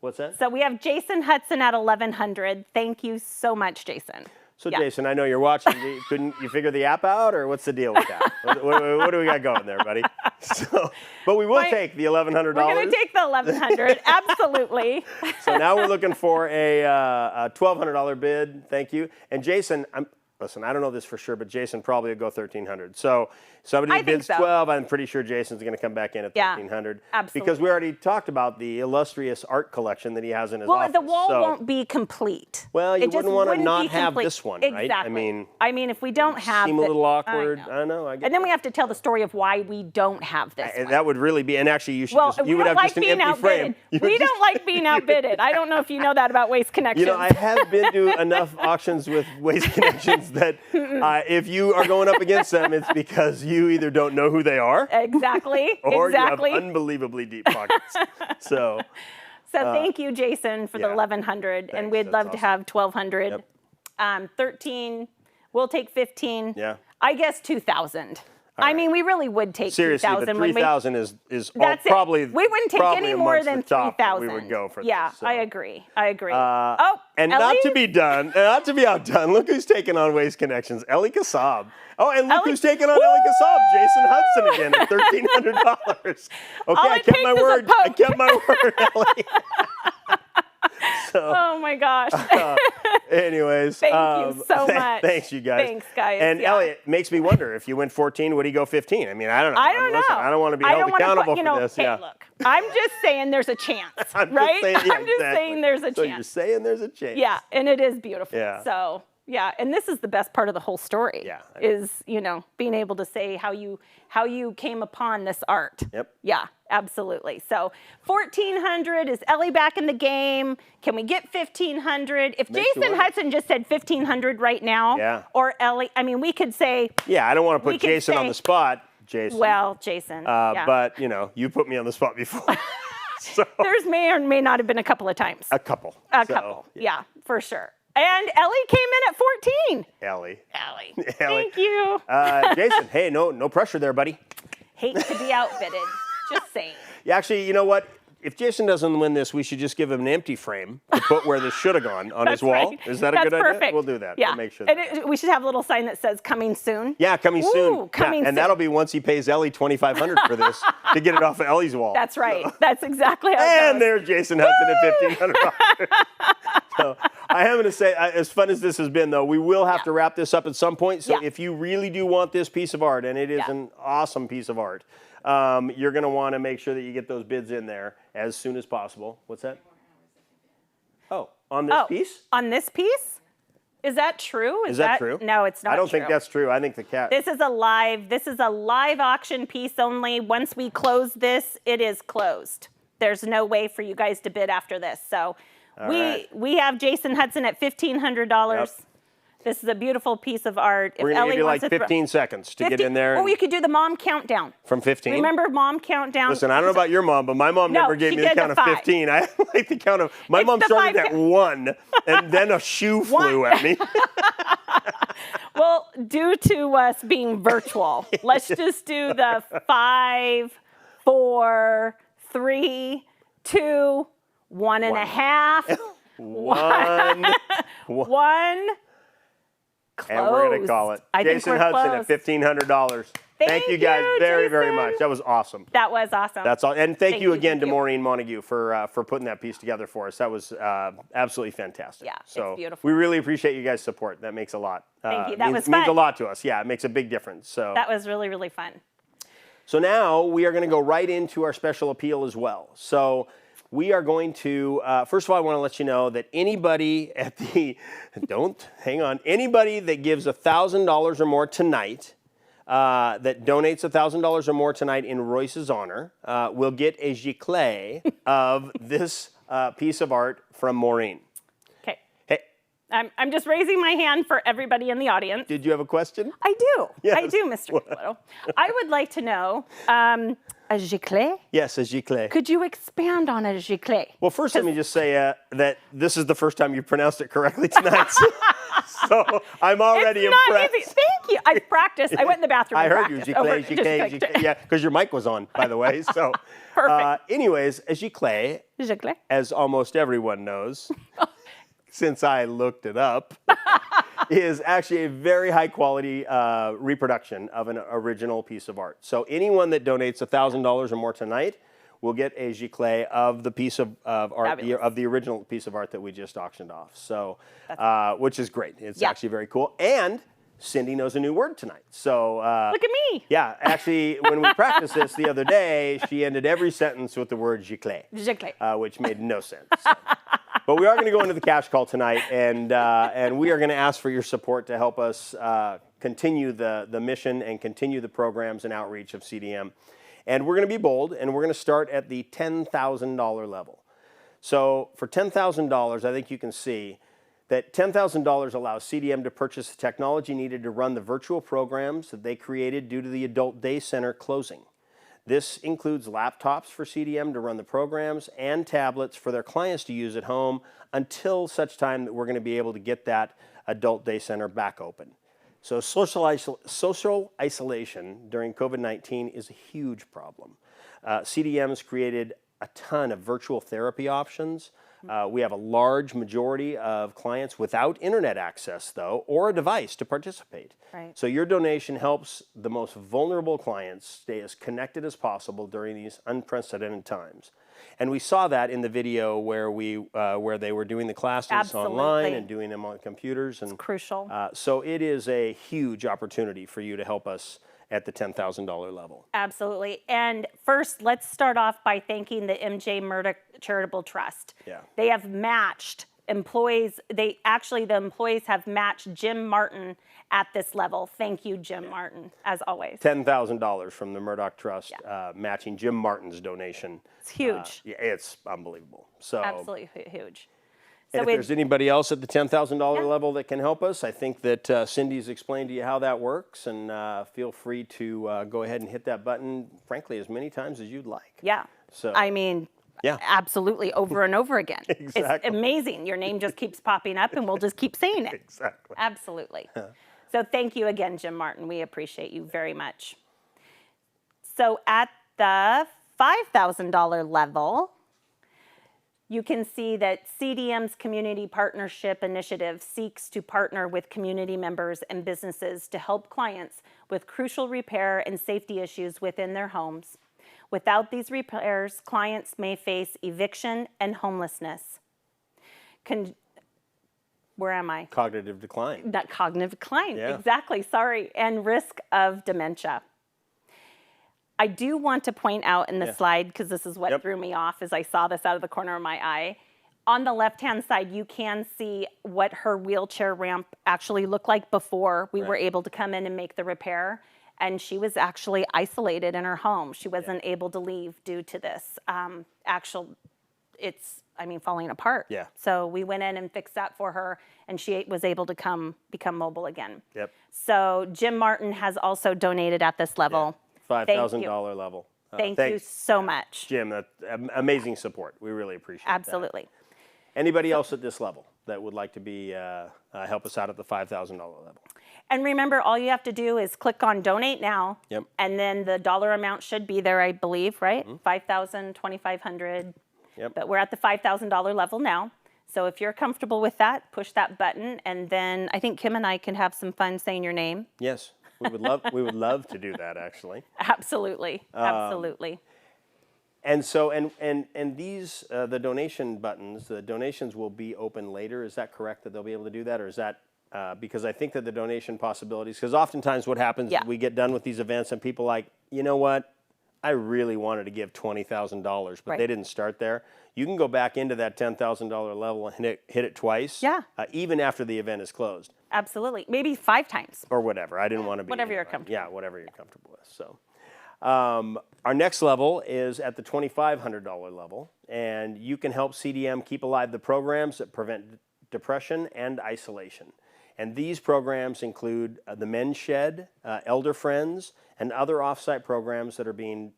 What's that? So we have Jason Hudson at 1,100. Thank you so much, Jason. So Yeah. Jason, I know you're watching. Couldn't you figure the app out, or what's the deal with that? what do we got going there, buddy? So, but we will take the $1,100. We're going to take the 1,100. Absolutely. So now we're looking for a $1,200 bid. Thank you. And Jason, listen, I don't know this for sure, but Jason probably will go 1,300. So somebody bids 12, I'm pretty sure Jason's going to come back in at 1,300. Absolutely. Because we already talked about the illustrious art collection that he has in his office. Well, the wall won't be complete. Well, you wouldn't want to not have complete. this one, right? Exactly. I mean, if we don't have seem a little awkward. I know. I get and then we have to tell the story of why we don't have this one. That would really be, and actually you should we would don't have like just an being empty frame. We don't like being outbidded. I don't know if you know that about Waste Connections. You know, I have been to enough auctions with Waste Connections that if you are going up against them, it's because you either don't know who they are. Exactly. Or you have unbelievably deep pockets. So thank you, Jason, for the 1,100, and we'd love to have 1,200. Yep. 13. We'll take 15. Yeah. I guess 2,000. I mean, we really would take 2,000. Seriously, but 3,000 is probably. We wouldn't take any more than 3,000. We would go for this. Yeah, So. I agree. and not Ellie? to be outdone. Look who's taking on Waste Connections, Ellie Kassab. Oh, and look who's taking on Ellie Kassab, Jason Hudson again at $1,300. Okay, I kept my word. I kept my word, Ellie. Oh my gosh. Anyways, thank you so much. Thanks, you guys. Thanks, guys. And Elliot, makes me wonder if you went 14, would he go 15? I mean, I don't know. I don't know. Listen, I don't want to be held accountable for this. Hey, look, I'm just saying there's a chance, I'm right? I'm just saying there's a chance. So you're saying there's a chance. Yeah, and it is beautiful. Yeah. So. Yeah, and this is the best part of the whole story. Yeah. Is, being able to say how you came upon this art. Yep. Yeah, absolutely. So 1,400, is Ellie back in the game? Can we get 1,500? If Jason Hudson just said 1,500 right now, or Ellie, I mean, we could say. Yeah, I don't want to put Jason on the spot, Jason. Well, Jason. But, you put me on the spot before. So. There's may or may not have been a couple of times. A couple. Yeah, for sure. And Ellie came in at 14. Ellie. Thank you. Jason, hey, no pressure there, buddy. Hate to be outbidded. Just saying. Yeah, actually, you know what? If Jason doesn't win this, we should just give him an empty frame to put where this should have gone on his wall. Right. Is that a good perfect. idea? We'll do that. Yeah. We'll make sure. And we should have a little sign that says "Coming soon." Yeah, coming soon. Coming soon. And that'll be once he pays Ellie $2,500 for this to get it off of Ellie's wall. That's right. So. That's exactly how it And goes. there's Jason Hudson at $1,500. So I am going to say, as fun as this has been, though, we will have to wrap this up at some point. So if you really do want this piece of art, and it is an awesome piece of art, you're going to want to make sure that you get those bids in there as soon as possible. What's that? Oh, on this piece? On this piece? Is that true? Is that true? No, it's not true. I don't think that's true. I think the cat. This is a live auction piece only. Once we close this, it is closed. There's no way for you guys to bid after this. So we have Jason Hudson at $1,500. Yep. This is a beautiful piece of art. We're going to give you like 15 seconds to get in there. Or you could do the mom countdown. From 15? Remember mom countdown? Listen, I don't know about your mom, but my mom never gave me the count of 15. I like the count of, my mom started at 1, and then a shoe flew at me. Well, due to us being virtual, let's just do the 5, 4, 3, 2, 1.5. 1. Close. And we're going to call it. Jason Hudson at $1,500. Thank you guys very, very much. That was awesome. That was awesome. That's all. And thank you again to Maureen Montague for putting that piece together for us. That was absolutely fantastic. Yeah, so it's beautiful. We really appreciate you guys' support. That makes a lot. Thank you. That was fun. Means a lot to us. Yeah, it makes a big difference. So that was really, really fun. So now we are going to go right into our special appeal as well. So we are going to, first of all, I want to let you know that anybody at the, anybody that gives $1,000 or more tonight, that donates $1,000 or more tonight in Royce's honor, will get a giclée of this piece of art from Maureen. Okay. Hey. I'm just raising my hand for everybody in the audience. Did you have a question? I do. Yes. I do, Mr. Little. I would like to know, a giclée? Yes, a giclée. Could you expand on a giclée? Well, first let me just say that this is the first time you pronounced it correctly tonight. So I'm already It's not impressed. easy. Thank you. I practiced. I went in the bathroom. I and heard you, practiced over it. giclée. Yeah, because your mic was on, by the way. So, Perfect. anyways, a giclée, Giclée. as almost everyone knows, since I looked it up, is actually a very high quality reproduction of an original piece of art. So anyone that donates $1,000 or more tonight will get a giclée of the piece of art, of the original piece of art that we just auctioned off. So, which is great. It's actually very cool. And Cindy knows a new word tonight. So Look at me. yeah, actually, when we practiced this the other day, she ended every sentence with the word giclée, which made no sense. So. But we are going to go into the cash call tonight, and we are going to ask for your support to help us continue the mission and continue the programs and outreach of CDM. And we're going to be bold, and we're going to start at the $10,000 level. So for $10,000, I think you can see that $10,000 allows CDM to purchase the technology needed to run the virtual programs that they created due to the Adult Day Center closing. This includes laptops for CDM to run the programs and tablets for their clients to use at home until such time that we're going to be able to get that Adult Day Center back open. So social isolation during COVID-19 is a huge problem. CDM's created a ton of virtual therapy options. We have a large majority of clients without internet access, though, or a device to participate. Right. So your donation helps the most vulnerable clients stay as connected as possible during these unprecedented times. And we saw that in the video where they were doing the classes online and doing them on computers. And, it's crucial. So it is a huge opportunity for you to help us at the $10,000 level. Absolutely. And first, let's start off by thanking the MJ Murdoch Charitable Trust. Yeah. They have matched employees. The employees have matched Jim Martin at this level. Thank you, Jim Martin, as always. $10,000 from the Murdoch Trust, matching Jim Martin's donation. It's huge. Yeah, it's unbelievable. So absolutely huge. And if there's anybody else at the $10,000 level that can help us, I think that Cindy's explained to you how that works, and feel free to go ahead and hit that button, frankly, as many times as you'd like. Yeah. So I mean, absolutely, over and over again. Exactly. It's amazing. Your name just keeps popping up, and we'll just keep saying it. Exactly. Absolutely. So thank you again, Jim Martin. We appreciate you very much. So at the $5,000 level, you can see that CDM's Community Partnership Initiative seeks to partner with community members and businesses to help clients with crucial repair and safety issues within their homes. Without these repairs, clients may face eviction and homelessness. Where am I? Cognitive decline. Not cognitive decline, Yeah. exactly, sorry, and risk of dementia. I do want to point out in the slide, because this is what threw me off as I saw this out of the corner of my eye. On the left-hand side, you can see what her wheelchair ramp actually looked like before we were able to come in and make the repair. And she was actually isolated in her home. She wasn't able to leave due to this. Falling apart. Yeah. So we went in and fixed that for her, and she was able to become mobile again. Yep. So Jim Martin has also donated at this level. $5,000 level. Thank you so much. Jim, that's amazing support. We really appreciate Absolutely. that. Anybody else at this level that would like to be help us out at the $5,000 level? And remember, all you have to do is click on Donate Now, Yep. and then the dollar amount should be there, I believe, right? $5,000, $2,500. Yep. But we're at the $5,000 level now. So if you're comfortable with that, push that button, and then I think Kim and I can have some fun saying your name. Yes, we would love to do that, actually. Absolutely, absolutely. And so, and these the donation buttons, the donations will be open later. Is that correct, that they'll be able to do that, or is that because I think that the donation possibilities? Because oftentimes what happens, we get done with these events and people like, you know what, I really wanted to give $20,000, but they didn't start there. You can go back into that $10,000 level and hit it twice. Yeah. Even after the event is closed. Absolutely, maybe 5 times. Or whatever. I didn't want to be. Whatever you're comfortable. Yeah, whatever you're comfortable with. So, our next level is at the $2,500 level, and you can help CDM keep alive the programs that prevent depression and isolation. And these programs include the Men's Shed, Elder Friends, and other offsite programs that are being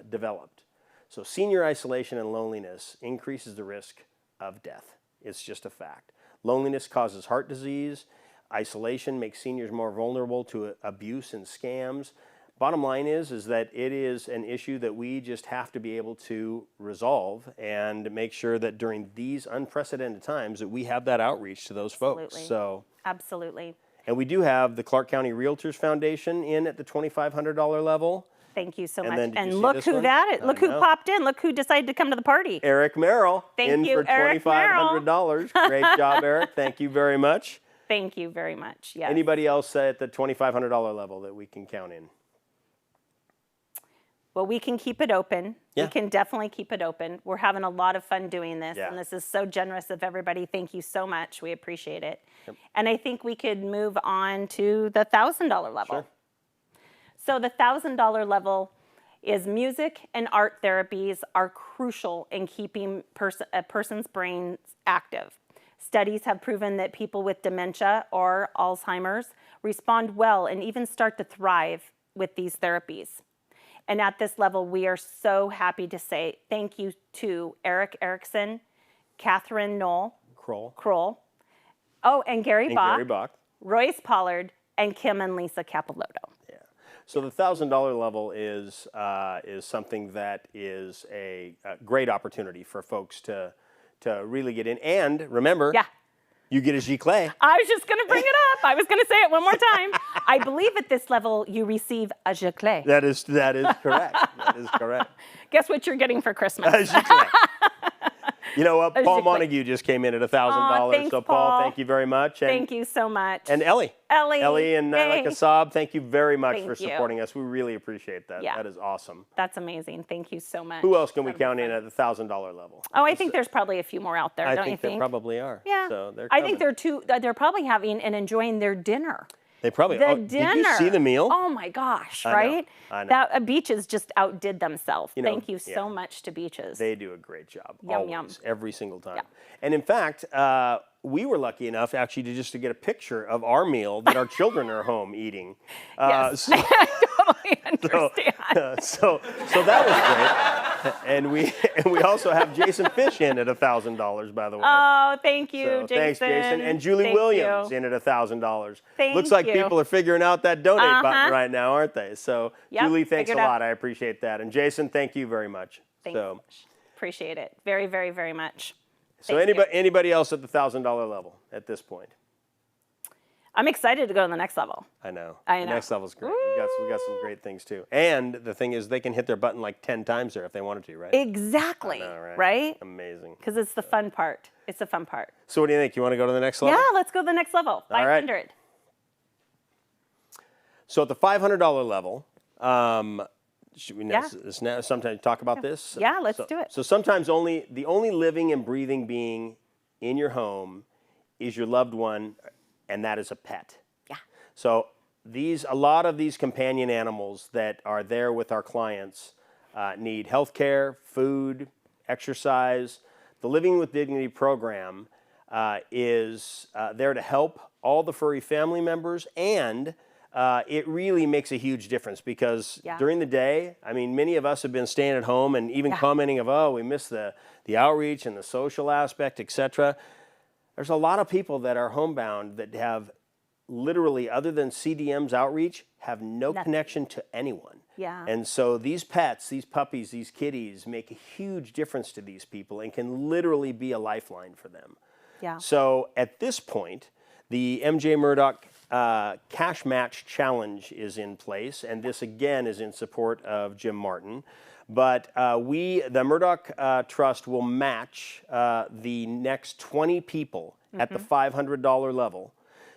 developed. So senior isolation and loneliness increases the risk of death. It's just a fact. Loneliness causes heart disease, isolation, makes seniors more vulnerable to abuse and scams. Bottom line is that it is an issue that we just have to be able to resolve and make sure that during these unprecedented times that we have that outreach to those folks. Absolutely. So, Absolutely. and we do have the Clark County Realtors Foundation in at the $2,500 level. Thank you so And much. then did you And see look this who one? that is. I Look who know. popped in. Look who decided to come to the party. Eric Merrill Thank in you, for Eric $2,500. Great job, Eric. Thank you very much. Thank you very much. Yes. Anybody else at the $2,500 level that we can count in? Well, we can keep it open. Yeah. We can definitely keep it open. We're having a lot of fun doing this, Yeah. and this is so generous of everybody. Thank you so much. We appreciate it. And I think we could move on to the $1,000 level. Sure. So the $1,000 level is music and art therapies are crucial in keeping a person's brains active. Studies have proven that people with dementia or Alzheimer's respond well and even start to thrive with these therapies. And at this level, we are so happy to say thank you to Eric Erickson, Catherine Knoll, Kroll, and Gary Bach, Royce Pollard, and Kim and Lisa Capilotto. Yeah. So the $1,000 level is something that is a great opportunity for folks to really get in. And remember, you get a giclée. I was just going to bring it up. I was going to say it one more time. I believe at this level you receive a giclée. That is correct. That is correct. Guess what you're getting for Christmas? A giclée. You know what? Paul giclée. Montague just came in at $1,000. Thanks, So Paul, Paul. thank you very much. And, Thank you so much. And Ellie and yay. Nyla Kassab, thank you very much Thank for you. supporting us. We really appreciate that. Yeah. That is awesome. That's amazing. Thank you so much. Who else can we count in at the $1,000 level? Oh, I think there's probably a few more out there, I don't you think there think? probably are. Yeah. So they're I think coming. they're probably having and enjoying their dinner. They probably. The Did dinner. you see the meal? Oh my gosh, I know, right? I know. That Beaches just outdid themselves. You know, Thank you so yeah. much to Beaches. They do a great job. Yum, always, yum. every single time. Yeah. And in fact, we were lucky enough actually to get a picture of our meal that our children are home eating. Yes, I totally understand. So that was great. And we also have Jason Fish in at $1,000, by the way. Oh, thank you, So Jason. thanks, Jason. And Julie Thank Williams you. in at $1,000. Thank Looks like you. people are figuring out that donate Uh-huh. button right now, aren't they? So Yep, Julie, thanks a figured out. lot. I appreciate that. And Jason, thank you very much. Thanks so much. Appreciate it. Very, very, very much. So Thank you. anybody else at the $1,000 level at this point? I'm excited to go to the next level. I know. I The know. next level's great. We got some great things too. And the thing is, they can hit their button like 10 times there if they wanted to, right? Exactly. I know, right? Amazing. Because it's the fun part. It's the fun part. So what do you think? You want to go to the next level? Yeah, let's go to the next level. All right. 500. So at the $500 level, should we Yeah. sometimes talk about this? Yeah, let's do it. So sometimes the only living and breathing being in your home is your loved one, and that is a pet. Yeah. So a lot of these companion animals that are there with our clients need health care, food, exercise. The Living with Dignity program is there to help all the furry family members, and it really makes a huge difference because during the day, I mean, many of us have been staying at home and even commenting of, oh, we miss the outreach and the social aspect, etc. There's a lot of people that are homebound that have literally, other than CDM's outreach, have no connection to anyone. Yeah. And so these pets, these puppies, these kitties make a huge difference to these people and can literally be a lifeline for them. Yeah. So at this point, the MJ Murdoch Cash Match Challenge is in place, and this again is in support of Jim Martin. But the Murdoch Trust will match the next 20 people at the $500 level.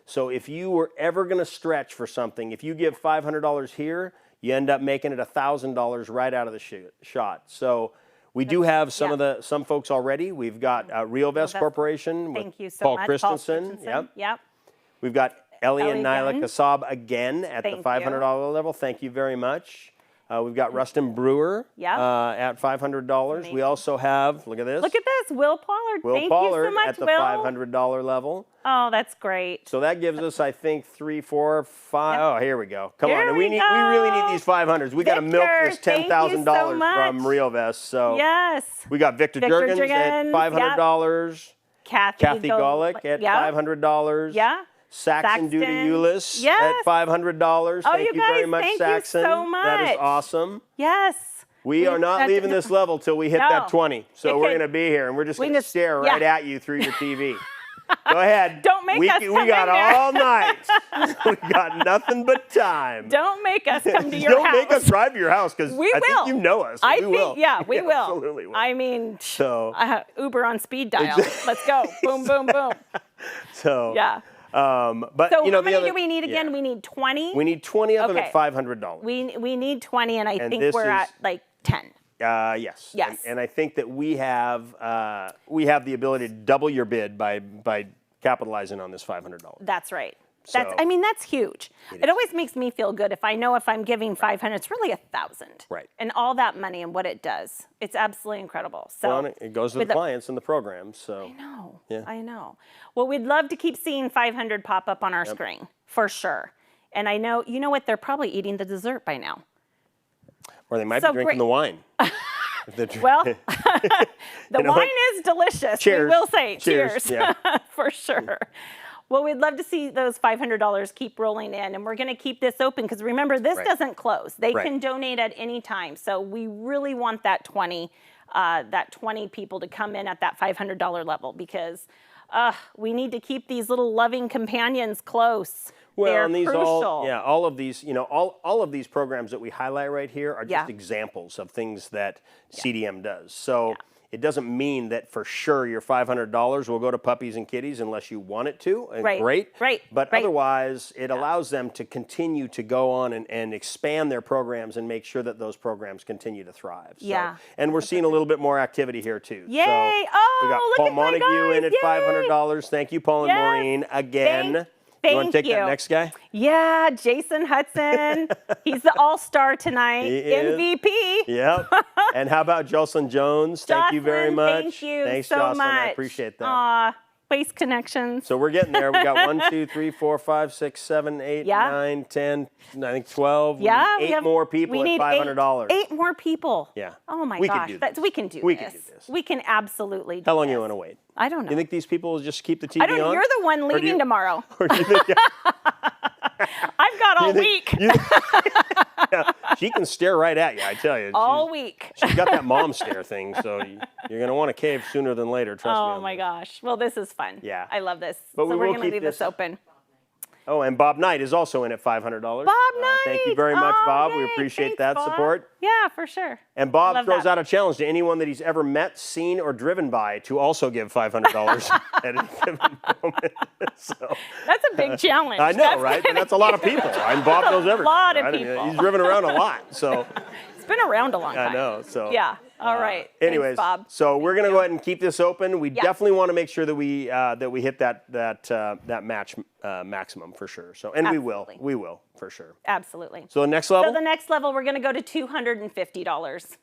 So if you were ever going to stretch for something, if you give $500 here, you end up making it $1,000 right out of the shot. So we do have some folks already. We've got RealVest Corporation with Thank you so Paul much, Christensen. Yep. We've got Ellie and Nyla again. Kassab again at the $500 level. Thank you very much. We've got Rustin Brewer at $500. We also have, look at this. Look at this, Will Pollard. Will Pollard at the $500 level. Oh, that's great. So that gives us, I think, 3, 4, 5. Oh, here we go. Come on. Here And we we really need these 500s. We got to milk this Victor, $10,000 thank you so from RealVest. So yes. we got Victor Juergens at $500. Kathy Golick at $500. Yeah. Saxon due to Euless Yes. at $500. Oh, Thank you you very guys, much, thank you Saxon. so That is much. awesome. Yes. We are not leaving this level till we hit No. that 20. So It we're could- going to be here, and we're just we going to just- stare yeah. right at you through your TV. Go ahead. Don't make us come We got in there. all night. We got nothing but time. Don't make us come to your Don't house. make us drive to your house because We I will. think you know us. I we think, will. yeah, we will. Absolutely will. I mean, So- Uber on speed dial. Let's go. Boom, boom, boom. So Yeah. but So you know, how many the other, do we need again? yeah. We need 20? We need 20 of them Okay. at $500. We need 20, and I think this we're is- at like 10. Yes. Yes. And I think that we have the ability to double your bid by capitalizing on this $500. That's right. So- That's huge. It always makes me feel good if I know if I'm giving 500, it's really 1,000. Right. And all that money and what it does. It's absolutely incredible. So Well, and it goes to the with clients and the programs. So I know. Well, we'd love to keep seeing 500 pop up on our screen for sure. And I know, you know what? They're probably eating the dessert by now. or they might So be drinking great. the wine. Well, the wine is delicious. Cheers. We will say Cheers. Yeah. for sure. Well, we'd love to see those $500 keep rolling in, and we're going to keep this open because remember, this Right. doesn't close. They Right. can donate at any time. So we really want that 20 people to come in at that $500 level because we need to keep these little loving companions close. Well, They're and these crucial. all of these, all of these programs that we highlight right here are just Yeah. examples of things that CDM does. So it doesn't mean that for sure your $500 will go to puppies and kitties unless you want it to. And Right, great. right, But right. otherwise, it allows them to continue to go on and expand their programs and make sure that those programs continue to thrive. So, Yeah. And we're seeing a little bit more activity here too. Yay! So Oh, we got look Paul at my Montague in guys. at Yay! $500. Thank you, Paul and Yes. Maureen, again. You want to Thank take that you. next guy? Yeah, Jason Hudson. He's the all-star tonight. He is. MVP. Yep. And how about Jocelyn Jones? Thank you very Jocelyn, much. Thank you Thanks, so Jocelyn. much. I appreciate that. Aw, Waste Connections. So we're getting there. We got 1, 2, 3, 4, 5, 6, 7, 8, Yeah. 9, 10, I think 12. Yeah, we need we eight have more people we at need $500. Eight more people. Yeah. Oh my We can gosh, do this. we can do We this. can do this. We can absolutely do How long this. you want to wait? I don't know. You think these people will just keep the TV I don't. on? You're the one Or do leaving you- tomorrow. Or do you think, I've got all week. Yeah, she can stare right at you, I tell you. All week. She's got that mom stare thing, so you're going to want to cave sooner than later, trust me. Oh on my this. gosh. Well, this is fun. Yeah. I love this. But so we we're will going to keep leave this this- open. Oh, and Bob Knight is also in at $500. Bob Thank you Knight! very much, Oh, Bob. We yay. appreciate Thanks, that Bob. support. Yeah, for sure. And Bob Love throws that. out a challenge to anyone that he's ever met, seen, or driven by to also give $500 at any given moment. So, That's a big challenge. I know, That's right? gonna And that's a lot of be- people. And Bob knows everything. lot of right? I mean, people. he's driven around a lot. So It's been around a long time. I know. So Yeah. All right. Anyways, Thanks, Bob. so we're gonna go ahead and keep this open. We Yeah. definitely want to make sure that we hit that match maximum for sure. So and Absolutely. we will for sure. Absolutely. So the next level. So the next level, we're going to go to $250.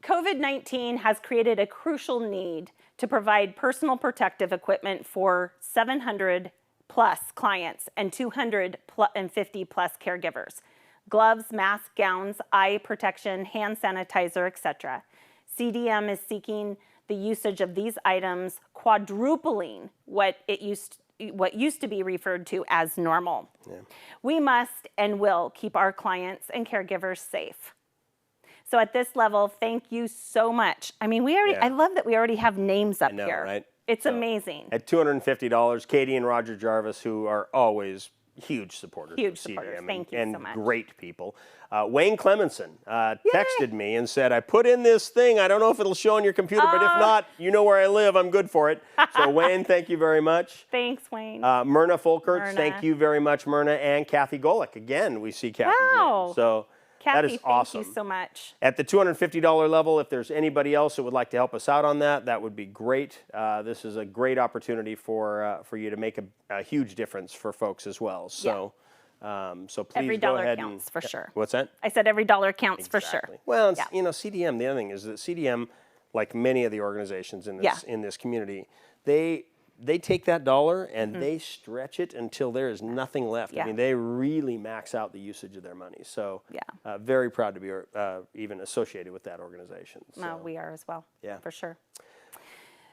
COVID-19 has created a crucial need to provide personal protective equipment for 700 plus clients and 250 plus caregivers. Gloves, masks, gowns, eye protection, hand sanitizer, etc. CDM is seeking the usage of these items, quadrupling what used to be referred to as normal. We must and will keep our clients and caregivers safe. So at this level, thank you so much. I mean, I love that we already have names up I know, here. right? It's So, amazing. At $250, Katie and Roger Jarvis, who are always huge supporters Huge of supporters. CDM Thank you and so much. great people. Wayne Clemenson texted me and said, I put in this thing. I don't know if it'll show on your computer, but if not, you know where I live. I'm good for it. So Wayne, thank you very much. Thanks, Wayne. Myrna Folkerts, Myrna. thank you very much, Myrna. And Kathy Golick. Again, we see Kathy's Wow. name. So that Kathy, is awesome. thank you so much. At the $250 level, if there's anybody else that would like to help us out on that, that would be great. This is a great opportunity for you to make a huge difference for folks as well. So, so please Every go dollar ahead counts and, for sure. What's that? I said every dollar counts for Exactly. sure. Well, it's, Yeah. CDM. The other thing is that CDM, like many of the organizations in this Yeah. in this community, they take that dollar and Mm-hmm. they stretch it until there is nothing left. Yeah. I mean, they really max out the usage of their money. So, Yeah. very proud to be even associated with that organization. So. No, we are as well. Yeah. For sure.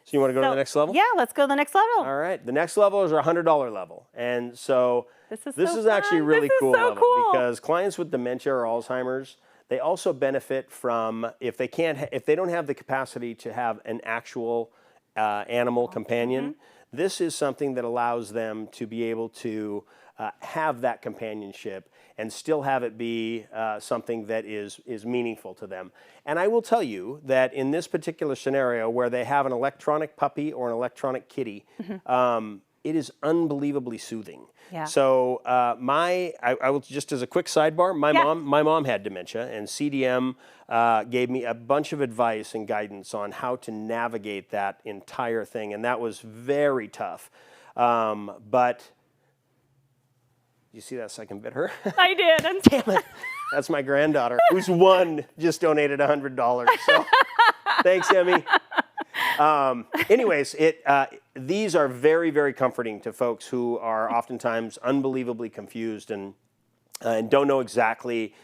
So you want to go to the next level? Yeah, let's go to the next level. All right. The next level is our $100 level. And so this is actually a really cool level because clients with dementia or Alzheimer's, they also benefit from, if they don't have the capacity to have an actual animal companion, this is something that allows them to be able to have that companionship and still have it be something that is meaningful to them. And I will tell you that in this particular scenario where they have an electronic puppy or an electronic kitty, it is unbelievably soothing. Yeah. So I will, just as a quick sidebar, my mom had dementia, and CDM gave me a bunch of advice and guidance on how to navigate that entire thing, and that was very tough. But you see that second bit, her? I did. Damn it. That's my granddaughter, who's just donated $100. So thanks, Emmy. Anyways, these are very, very comforting to folks who are oftentimes unbelievably confused and don't know exactly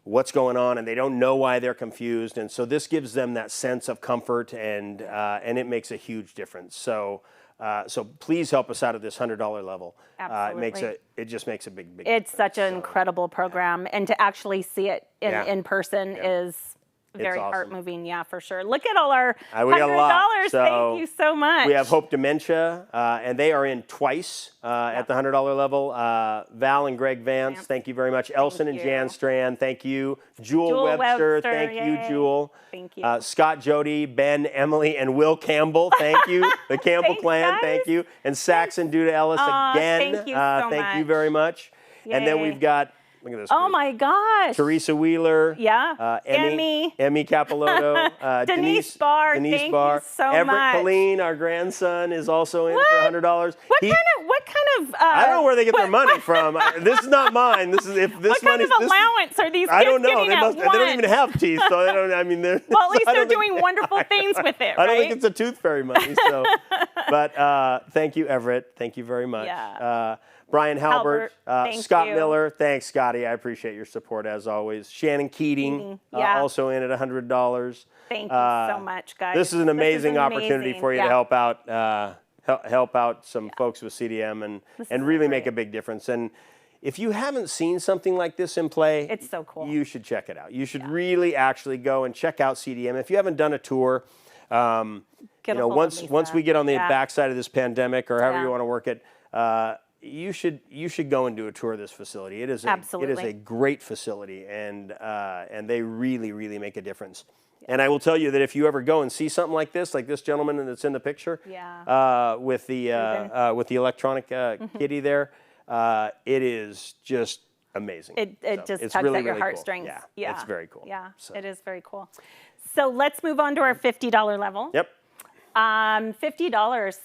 what's going on, and they don't know why they're confused. And so this gives them that sense of comfort, and it makes a huge difference. So please help us out at this $100 level. Absolutely. It just makes a big It's difference. such an incredible program, and to actually see it in person is very awesome. heart-moving. Yeah, for sure. Look at all our We got a lot. $100. Thank you so much. We have Hope Dementia, and they are in twice at the $100 level. Val and Greg Vance, thank you very much. Elson and Jan Strand, thank you. Jewel Webster, thank you, Jewel. Thank you. Scott Jody, Ben, Emily, and Will Campbell, thank you. The Campbell clan, thank you. And Saxon Duda Ellis again, thank you so thank you much. very much. Yay. And then we've got, look at this. Oh group. my gosh. Teresa Wheeler, Emmy Capilotto, Denise Barr, thank you so Everett much. Colleen, our grandson, is also in for $100. What kind of I don't know where they get their money from. This is not mine. This is what kind of allowance are these kids I don't know. getting They don't even have teeth, so they don't. I mean, they're. Well, at least they're doing wonderful things with it, right? I don't think it's a tooth fairy money. So, but thank you, Everett. Thank you very much. Yeah. Brian Halbert, thank Scott you. Miller, thanks, Scotty. I appreciate your support as always. Shannon Keating, also in at $100. Thank you so much, guys. This is an amazing opportunity for you to help out some folks with CDM and really make a big difference. And if you haven't seen something like this in play, it's so cool. You should check it out. You should really actually go and check out CDM. If you haven't done a tour, once we get on the backside of this pandemic or however you want to work it, you should go and do a tour of this facility. It is a great facility, and they really, really make a difference. Yeah. And I will tell you that if you ever go and see something like this gentleman that's in the picture, with the electronic kitty there, it is just amazing. It just tugs at your heartstrings. Cool. Yeah, it's very cool. Yeah, it is very cool. So let's move on to our $50 level. Yep. $50.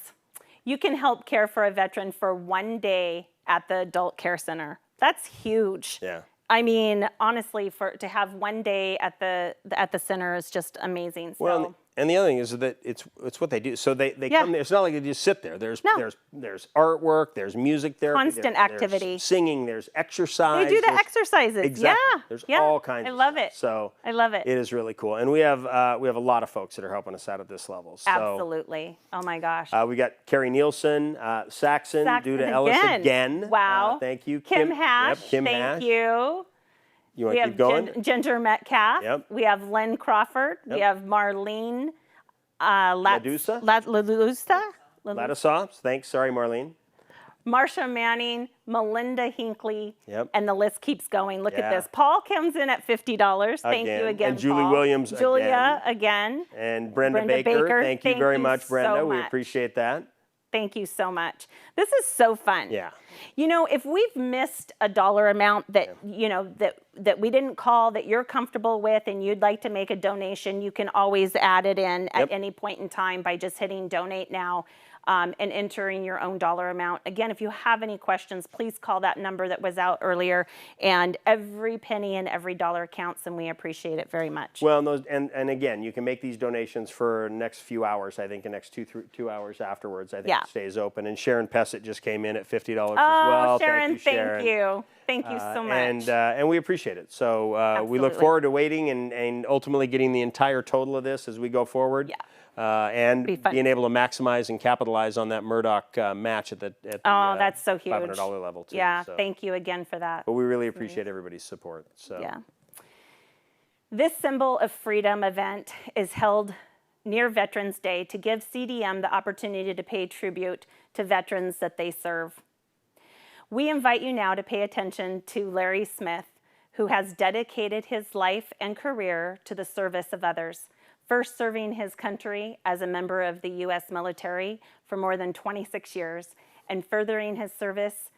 You can help care for a veteran for 1 day at the adult care center. That's huge. Yeah. I mean, honestly, to have 1 day at the center is just amazing. So. Well, and the other thing is that it's what they do. So they come there. It's not like they just sit there. There's artwork, there's music there. Constant activity. There's singing, there's exercise. They do the exercises. Exactly. Yeah. There's all kinds of stuff. I love it. So I love it. It is really cool. And we have a lot of folks that are helping us out at this level. So, absolutely. Oh my gosh. We got Carrie Nielsen, Saxon Duda Ellis again. Wow. Thank you. Kim Hash. Yep, Kim thank Hash. you. You want to keep going? Ginger Metcalf. Yep. We have Len Crawford. Yep. We have Marlene Ladusa. Ladusa. Thanks. Sorry, Marlene. Marsha Manning, Melinda Hinckley, and the list keeps going. Look at this. Paul comes in at $50. Thank you again, and Julie Paul. Williams Julia again. And Brenda Baker. Thank you very much, Brenda. So we much. appreciate that. Thank you so much. This is so fun. Yeah. You know, if we've missed a dollar amount that, that we didn't call, that you're comfortable with, and you'd like to make a donation, you can always add it in at any point in time by just hitting donate now. And entering your own dollar amount. Again, if you have any questions, please call that number that was out earlier. And every penny and every dollar counts, and we appreciate it very much. Well, and again, you can make these donations for the next few hours. I think the next 2 hours afterwards, I think it stays open. And Sharon Pessett just came in at $50 as well. Sharon, thank you. Thank you so much. And we appreciate it. So we look Absolutely. forward to waiting and ultimately getting the entire total of this as we go forward. Yeah. And Be fun. being able to maximize and capitalize on that Murdoch match at the Oh, that's so huge. $500 level too. Yeah, So. thank you again for that. But we really appreciate everybody's support. So. Yeah. This Symbol of Freedom event is held near Veterans Day to give CDM the opportunity to pay tribute to veterans that they serve. We invite you now to pay attention to Larry Smith, who has dedicated his life and career to the service of others, first serving his country as a member of the U.S. military for more than 26 years, and furthering his service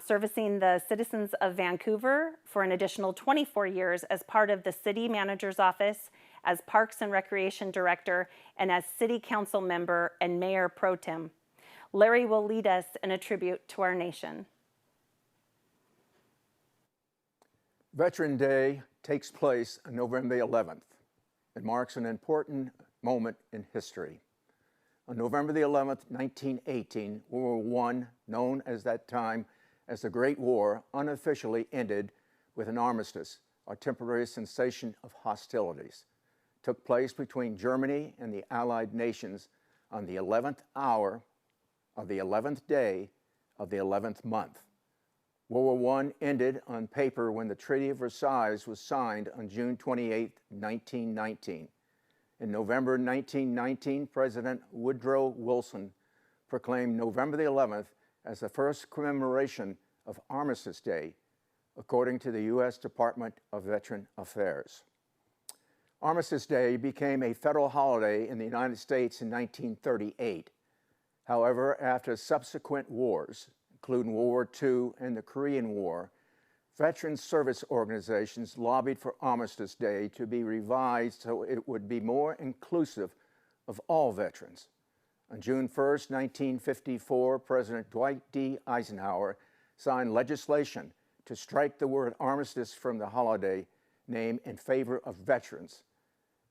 servicing the citizens of Vancouver for an additional 24 years as part of the City Manager's Office, as Parks and Recreation Director, and as City Council member and Mayor Pro Tem. Larry will lead us in a tribute to our nation. Veteran Day takes place on November 11th. It marks an important moment in history. On November the 11th, 1918, World War I, known as that time as the Great War, unofficially ended with an armistice, a temporary cessation of hostilities. It took place between Germany and the Allied nations on the 11th hour of the 11th day of the 11th month. World War I ended on paper when the Treaty of Versailles was signed on June 28, 1919. In November 1919, President Woodrow Wilson proclaimed November the 11th as the first commemoration of Armistice Day, according to the U.S. Department of Veteran Affairs. Armistice Day became a federal holiday in the United States in 1938. However, after subsequent wars, including World War II and the Korean War, veteran service organizations lobbied for Armistice Day to be revised so it would be more inclusive of all veterans. On June 1, 1954, President Dwight D. Eisenhower signed legislation to strike the word armistice from the holiday name in favor of veterans.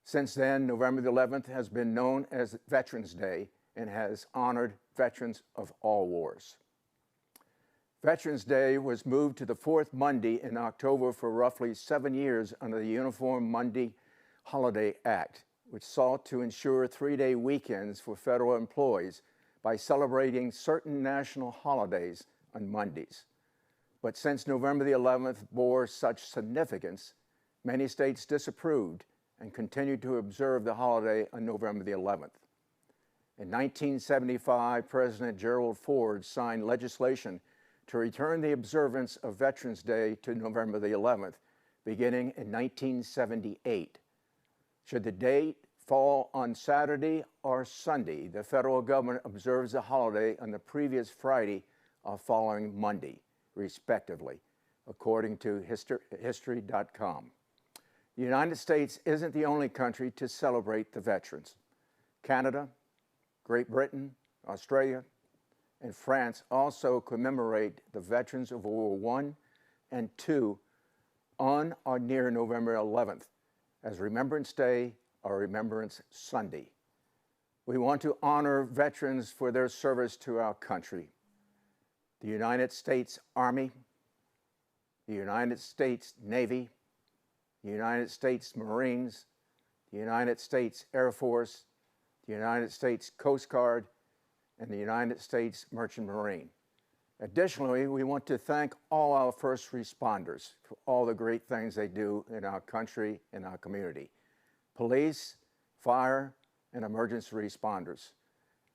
Since then, November the 11th has been known as Veterans Day and has honored veterans of all wars. Veterans Day was moved to the fourth Monday in October for roughly 7 years under the Uniform Monday Holiday Act, which sought to ensure three-day weekends for federal employees by celebrating certain national holidays on Mondays. But since November the 11th bore such significance, many states disapproved and continued to observe the holiday on November the 11th. In 1975, President Gerald Ford signed legislation to return the observance of Veterans Day to November the 11th, beginning in 1978. Should the date fall on Saturday or Sunday, the federal government observes the holiday on the previous Friday or following Monday, respectively, according to history.com. The United States isn't the only country to celebrate the veterans. Canada, Great Britain, Australia, and France also commemorate the veterans of World War I and II on or near November 11th as Remembrance Day or Remembrance Sunday. We want to honor veterans for their service to our country. The United States Army, the United States Navy, the United States Marines, the United States Air Force, the United States Coast Guard, and the United States Merchant Marine. Additionally, we want to thank all our first responders for all the great things they do in our country and our community. Police, fire, and emergency responders.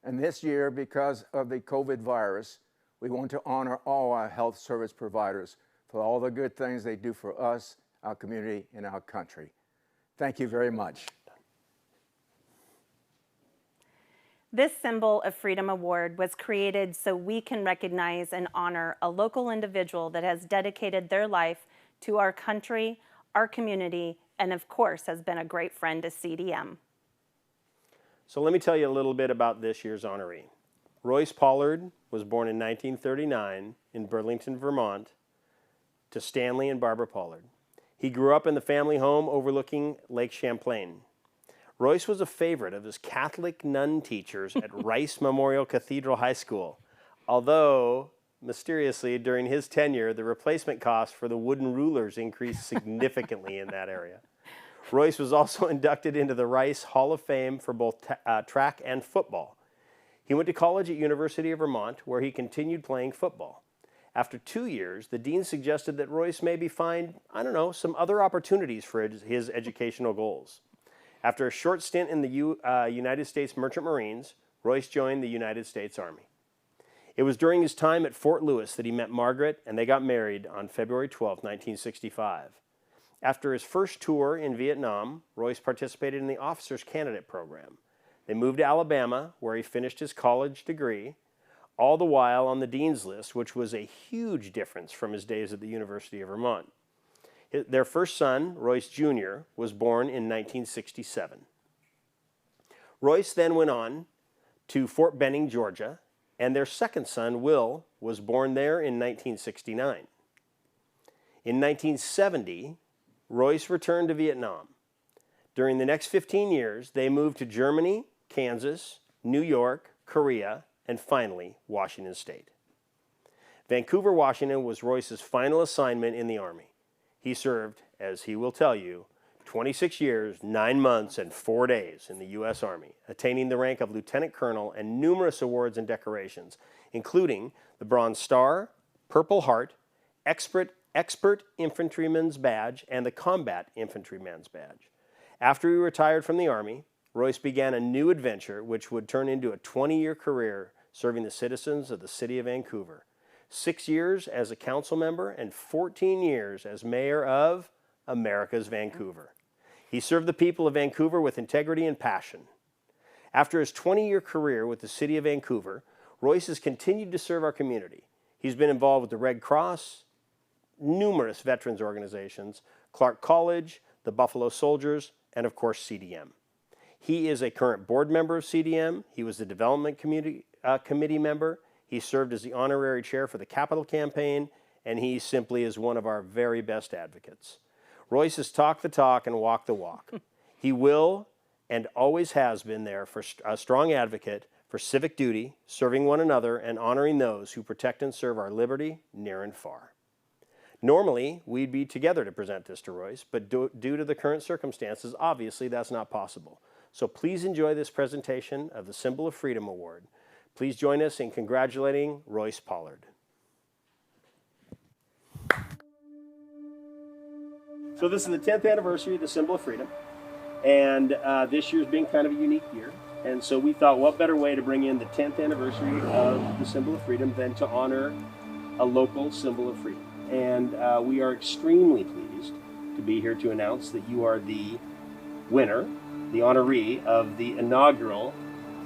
And this year, because of the COVID virus, we want to honor all our health service providers for all the good things they do for us, our community, and our country. Thank you very much. This Symbol of Freedom Award was created so we can recognize and honor a local individual that has dedicated their life to our country, our community, and of course has been a great friend to CDM. So let me tell you a little bit about this year's honoree. Royce Pollard was born in 1939 in Burlington, Vermont, to Stanley and Barbara Pollard. He grew up in the family home overlooking Lake Champlain. Royce was a favorite of his Catholic nun teachers at Rice Memorial Cathedral High School, although mysteriously, during his tenure, the replacement cost for the wooden rulers increased significantly in that area. Royce was also inducted into the Rice Hall of Fame for both track and football. He went to college at University of Vermont, where he continued playing football. After 2 years, the dean suggested that Royce maybe find, some other opportunities for his educational goals. After a short stint in the United States Merchant Marines, Royce joined the United States Army. It was during his time at Fort Lewis that he met Margaret, and they got married on February 12, 1965. After his first tour in Vietnam, Royce participated in the Officers Candidate Program. They moved to Alabama, where he finished his college degree, all the while on the dean's list, which was a huge difference from his days at the University of Vermont. Their first son, Royce Jr., was born in 1967. Royce then went on to Fort Benning, Georgia, and their second son, Will, was born there in 1969. In 1970, Royce returned to Vietnam. During the next 15 years, they moved to Germany, Kansas, New York, Korea, and finally, Washington State. Vancouver, Washington was Royce's final assignment in the Army. He served, as he will tell you, 26 years, 9 months, and 4 days in the U.S. Army, attaining the rank of Lieutenant Colonel and numerous awards and decorations, including the Bronze Star, Purple Heart, Expert Infantryman's Badge, and the Combat Infantryman's Badge. After he retired from the Army, Royce began a new adventure which would turn into a 20-year career serving the citizens of the city of Vancouver. 6 years as a council member and 14 years as mayor of America's Vancouver. He served the people of Vancouver with integrity and passion. After his 20-year career with the city of Vancouver, Royce has continued to serve our community. He's been involved with the Red Cross, numerous veterans organizations, Clark College, the Buffalo Soldiers, and of course CDM. He is a current board member of CDM. He was the development committee member. He served as the honorary chair for the Capital Campaign, and he simply is one of our very best advocates. Royce has talked the talk and walked the walk. He will and always has been there for a strong advocate for civic duty, serving one another, and honoring those who protect and serve our liberty near and far. Normally, we'd be together to present this to Royce, but due to the current circumstances, obviously that's not possible. So please enjoy this presentation of the Symbol of Freedom Award. Please join us in congratulating Royce Pollard. So this is the 10th anniversary of the Symbol of Freedom, and this year's been kind of a unique year. And so we thought, what better way to bring in the 10th anniversary of the Symbol of Freedom than to honor a local symbol of freedom. And we are extremely pleased to be here to announce that you are the winner, the honoree of the inaugural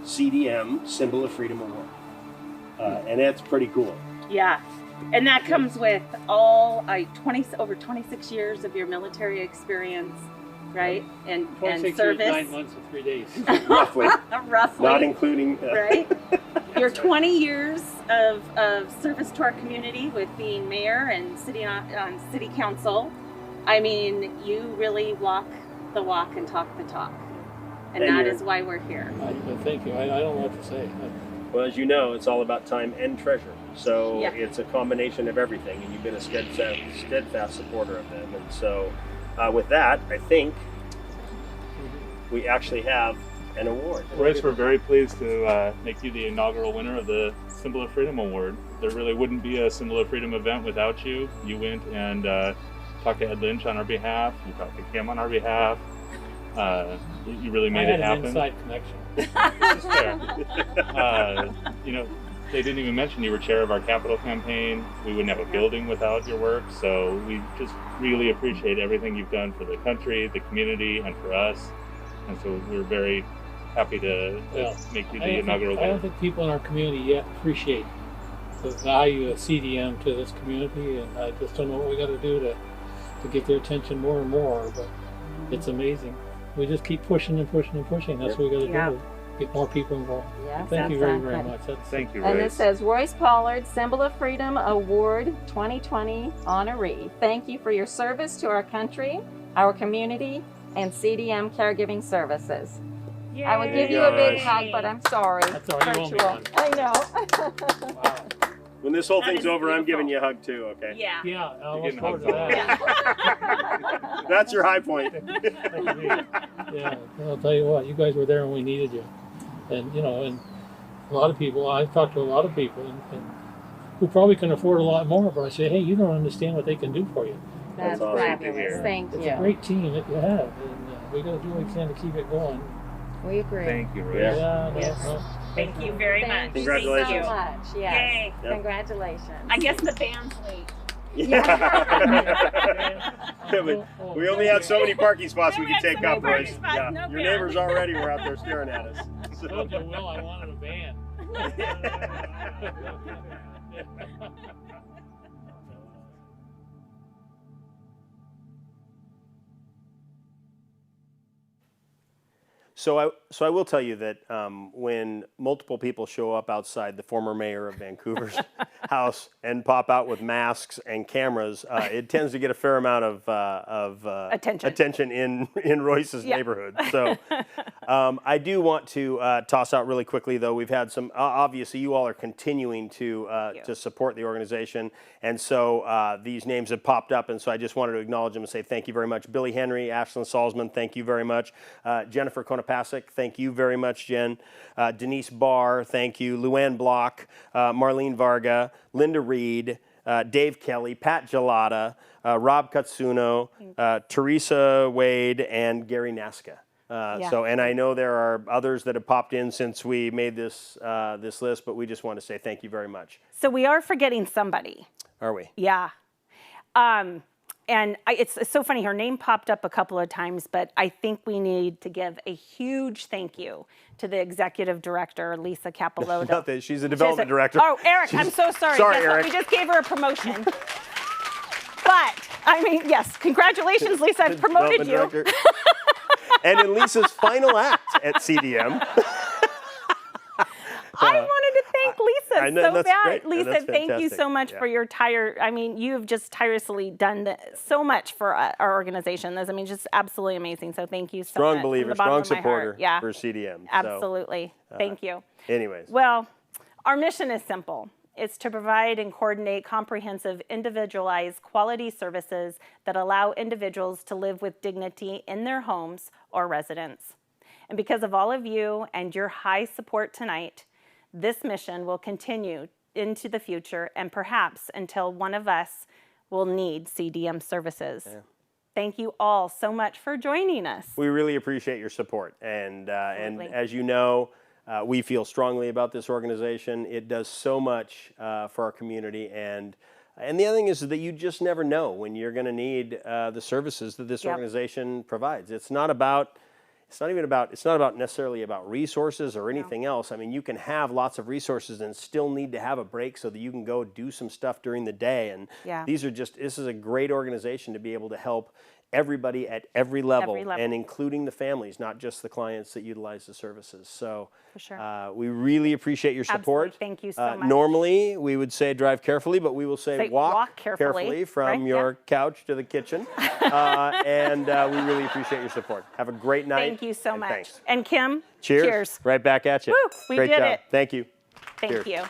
CDM Symbol of Freedom Award. And that's pretty cool. Yeah. And that comes with all over 26 years of your military experience, right? And 26 service. years, 9 months, and 3 days. Roughly. Roughly. Not including... Right? Your 20 years of service to our community with being mayor and on city council. I mean, you really walk the walk and talk the talk. And that is why we're here. Thank you. I don't know what to say. Well, as you know, it's all about time and treasure. So it's a combination of everything, and you've been a steadfast supporter of them. And so with that, I think we actually have an award. Royce, we're very pleased to make you the inaugural winner of the Symbol of Freedom Award. There really wouldn't be a Symbol of Freedom event without you. You went and talked to Ed Lynch on our behalf. You talked to Kim on our behalf. You really made it happen. I had an inside connection. This is fair. They didn't even mention you were chair of our capital campaign. We wouldn't have a building without your work. So we just really appreciate everything you've done for the country, the community, and for us. And so we're very happy to make you the inaugural winner. I don't think people in our community yet appreciate the value of CDM to this community, and I just don't know what we got to do to get their attention more and more. But it's amazing. We just keep pushing and pushing and pushing. That's what we got to do. Get more people involved. Yes, Thank you very, very much. Thank you, Royce. And it says Royce Pollard, Symbol of Freedom Award 2020 honoree. Thank you for your service to our country, our community, and CDM caregiving services. Yay. I would give you a big hug, but I'm sorry. That's all right. You won't be Virtual. done. I know. Wow. When this whole That thing is over, I'm beautiful. giving you a hug too, okay? Yeah. Yeah, I You're look getting forward to hugged that. That's your high point. Yeah, I'll tell you what, you guys were there when we needed you. And, you know, and a lot of people, I've talked to a lot of people and who probably can afford a lot more, but I say, hey, you don't understand what they can do for you. That's awesome to fabulous. hear. Thank It's you. a great team that you have, and we got to do what we can to keep it going. We agree. Thank you, Roy. Yeah. Yeah, Yes. Thank you very much. Congratulations. Thank you so much. Yes. Yay. Yep. Congratulations. I guess the band's late. Yeah, but we only had so many parking spots we could take up, parking Royce. spots, Yeah. no Your band. neighbors already were out there staring at us. I told you, Will, I wanted a van. So I will tell you that when multiple people show up outside the former mayor of Vancouver's house and pop out with masks and cameras, it tends to get a fair amount of attention in Royce's neighborhood. So I do want to toss out really quickly, though. We've had some. Obviously, you all are continuing to support the organization, and so these names have popped up, and so I just wanted to acknowledge them and say thank you very much. Billy Henry, Ashlyn Salzman, thank you very much. Jennifer Konopasek, thank you very much, Jen. Denise Barr, thank you. Luann Block, Marlene Varga, Linda Reed, Dave Kelly, Pat Gelada, Rob Katsuno, Teresa Wade, and Gary Naska. So, and I know there are others that have popped in since we made this this list, but we just want to say thank you very much. So we are forgetting somebody. Are we? Yeah. And it's so funny, her name popped up a couple of times, but I think we need to give a huge thank you to the executive director, Lisa Capilloto. Not that she's a development director. Oh, Eric, I'm so sorry. Sorry, Guess what? Eric. We just gave her a promotion. But, I mean, yes, congratulations, Lisa, I've promoted you. Development director. And in Lisa's final act at CDM. I wanted to thank Lisa I know, so that's bad. great. Lisa, That's thank you fantastic. so much for your you have just tirelessly done so much for our organization. This, I mean, just absolutely amazing. So thank you so Strong much. believer, From the bottom strong of my heart. supporter Yeah, for CDM. So, absolutely. Thank you. anyways. Well, our mission is simple. It's to provide and coordinate comprehensive, individualized, quality services that allow individuals to live with dignity in their homes or residence. And because of all of you and your high support tonight, this mission will continue into the future and perhaps until one of us will need CDM services. Yeah. Thank you all so much for joining us. We really appreciate your support. And as you know, we feel strongly about this organization. It does so much for our community. And the other thing is that you just never know when you're going to need the services that this organization provides. It's not necessarily about resources or anything else. I mean, you can have lots of resources and still need to have a break so that you can go do some stuff during the day. And this is a great organization to be able to help everybody at every level, and including the families, not just the clients that utilize the services. So for sure. We really appreciate your support. Absolutely. Thank you so much. Normally, we would say drive carefully, but we will say walk carefully from your couch to the kitchen. And we really appreciate your support. Have a great night. Thank you so much. Thanks. And Kim, Cheers. Right back at you. Woo, we Great did job. it. Thank you. Thank Cheers. you.